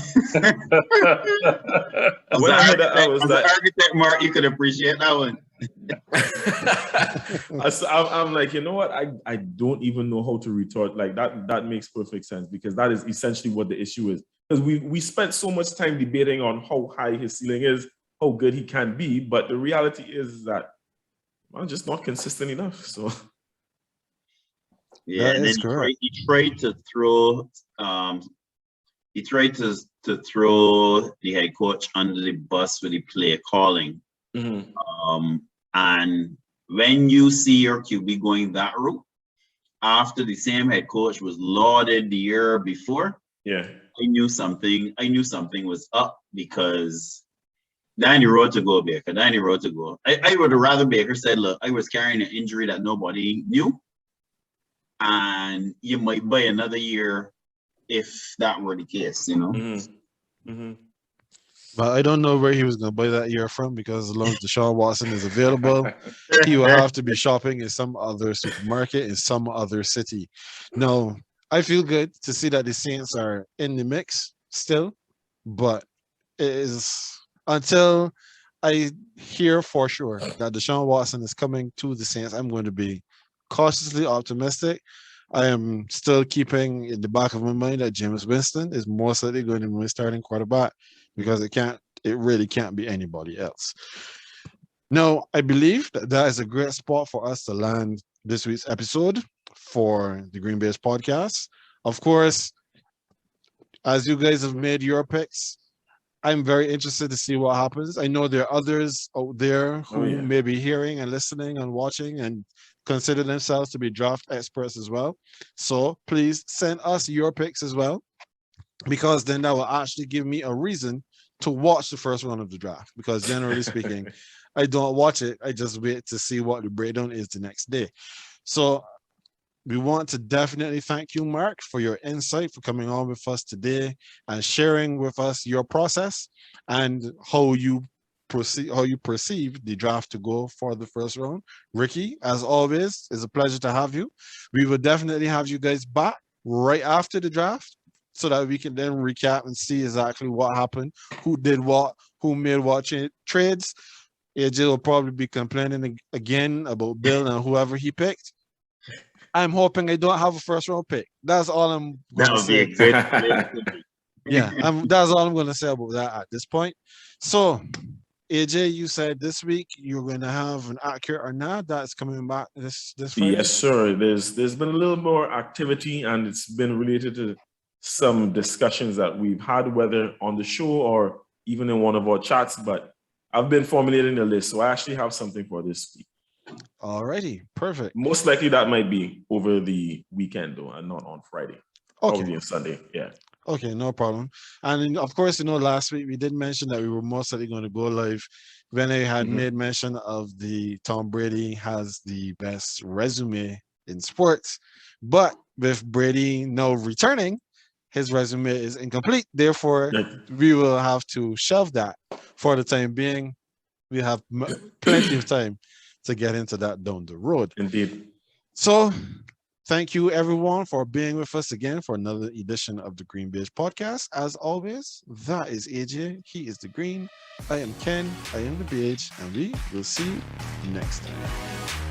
heard that, I was like, architect, Mark, you could appreciate that one. I'm like, you know what? I don't even know how to retort. Like that makes perfect sense, because that is essentially what the issue is. Because we spent so much time debating on how high his ceiling is, how good he can be, but the reality is that I'm just not consistent enough. So yeah, and then he tried to throw the head coach under the bus with the play calling. And when you see your QB going that route, after the same head coach was lauded the year before, I knew something was up, because Danny wrote to go, Baker. Danny wrote to go. I would have rather Baker said, "Look, I was carrying an injury that nobody knew, and you might buy another year if that were the case, you know." But I don't know where he was going to buy that year from, because as long as Deshaun Watson is available, he will have to be shopping in some other supermarket in some other city. No, I feel good to see that the Saints are in the mix still, but it is until I hear for sure that Deshaun Watson is coming to the Saints, I'm going to be cautiously optimistic. I am still keeping in the back of my mind that Jameis Winston is most likely going to be my starting quarterback because it really can't be anybody else. Now, I believe that is a great spot for us to land this week's episode for the GreenBaje podcast. Of course, as you guys have made your picks, I'm very interested to see what happens. I know there are others out there who may be hearing and listening and watching and consider themselves to be draft experts as well. So please send us your picks as well, because then that will actually give me a reason to watch the first round of the draft. Because generally speaking, I don't watch it. I just wait to see what the breakdown is the next day. So we want to definitely thank you, Mark, for your insight, for coming on with us today and sharing with us your process and how you perceive the draft to go for the first round. Ricky, as always, it's a pleasure to have you. We will definitely have you guys back right after the draft so that we can then recap and see exactly what happened, who did what, who made what trades. AJ will probably be complaining again about Bill and whoever he picked. I'm hoping I don't have a first round pick. That's all I'm going to say. That would be a good Yeah, that's all I'm going to say about that at this point. So, AJ, you said this week you're going to have an accurate or not that's coming back this Friday? Yes, sir. There's been a little more activity, and it's been related to some discussions that we've had, whether on the show or even in one of our chats. But I've been formulating a list, so I actually have something for this week. Alrighty, perfect. Most likely that might be over the weekend though, and not on Friday. Okay. Probably on Sunday. Yeah. Okay, no problem. And of course, last week we did mention that we were most likely going to go live when I had made mention of the Tom Brady has the best resume in sports. But with Brady now returning, his resume is incomplete. Therefore, we will have to shelve that for the time being. We have plenty of time to get into that down the road. Indeed. So thank you everyone for being with us again for another edition of the GreenBaje podcast. As always, that is AJ. He is the Green. I am Ken. I am the Beige. And we will see you next time.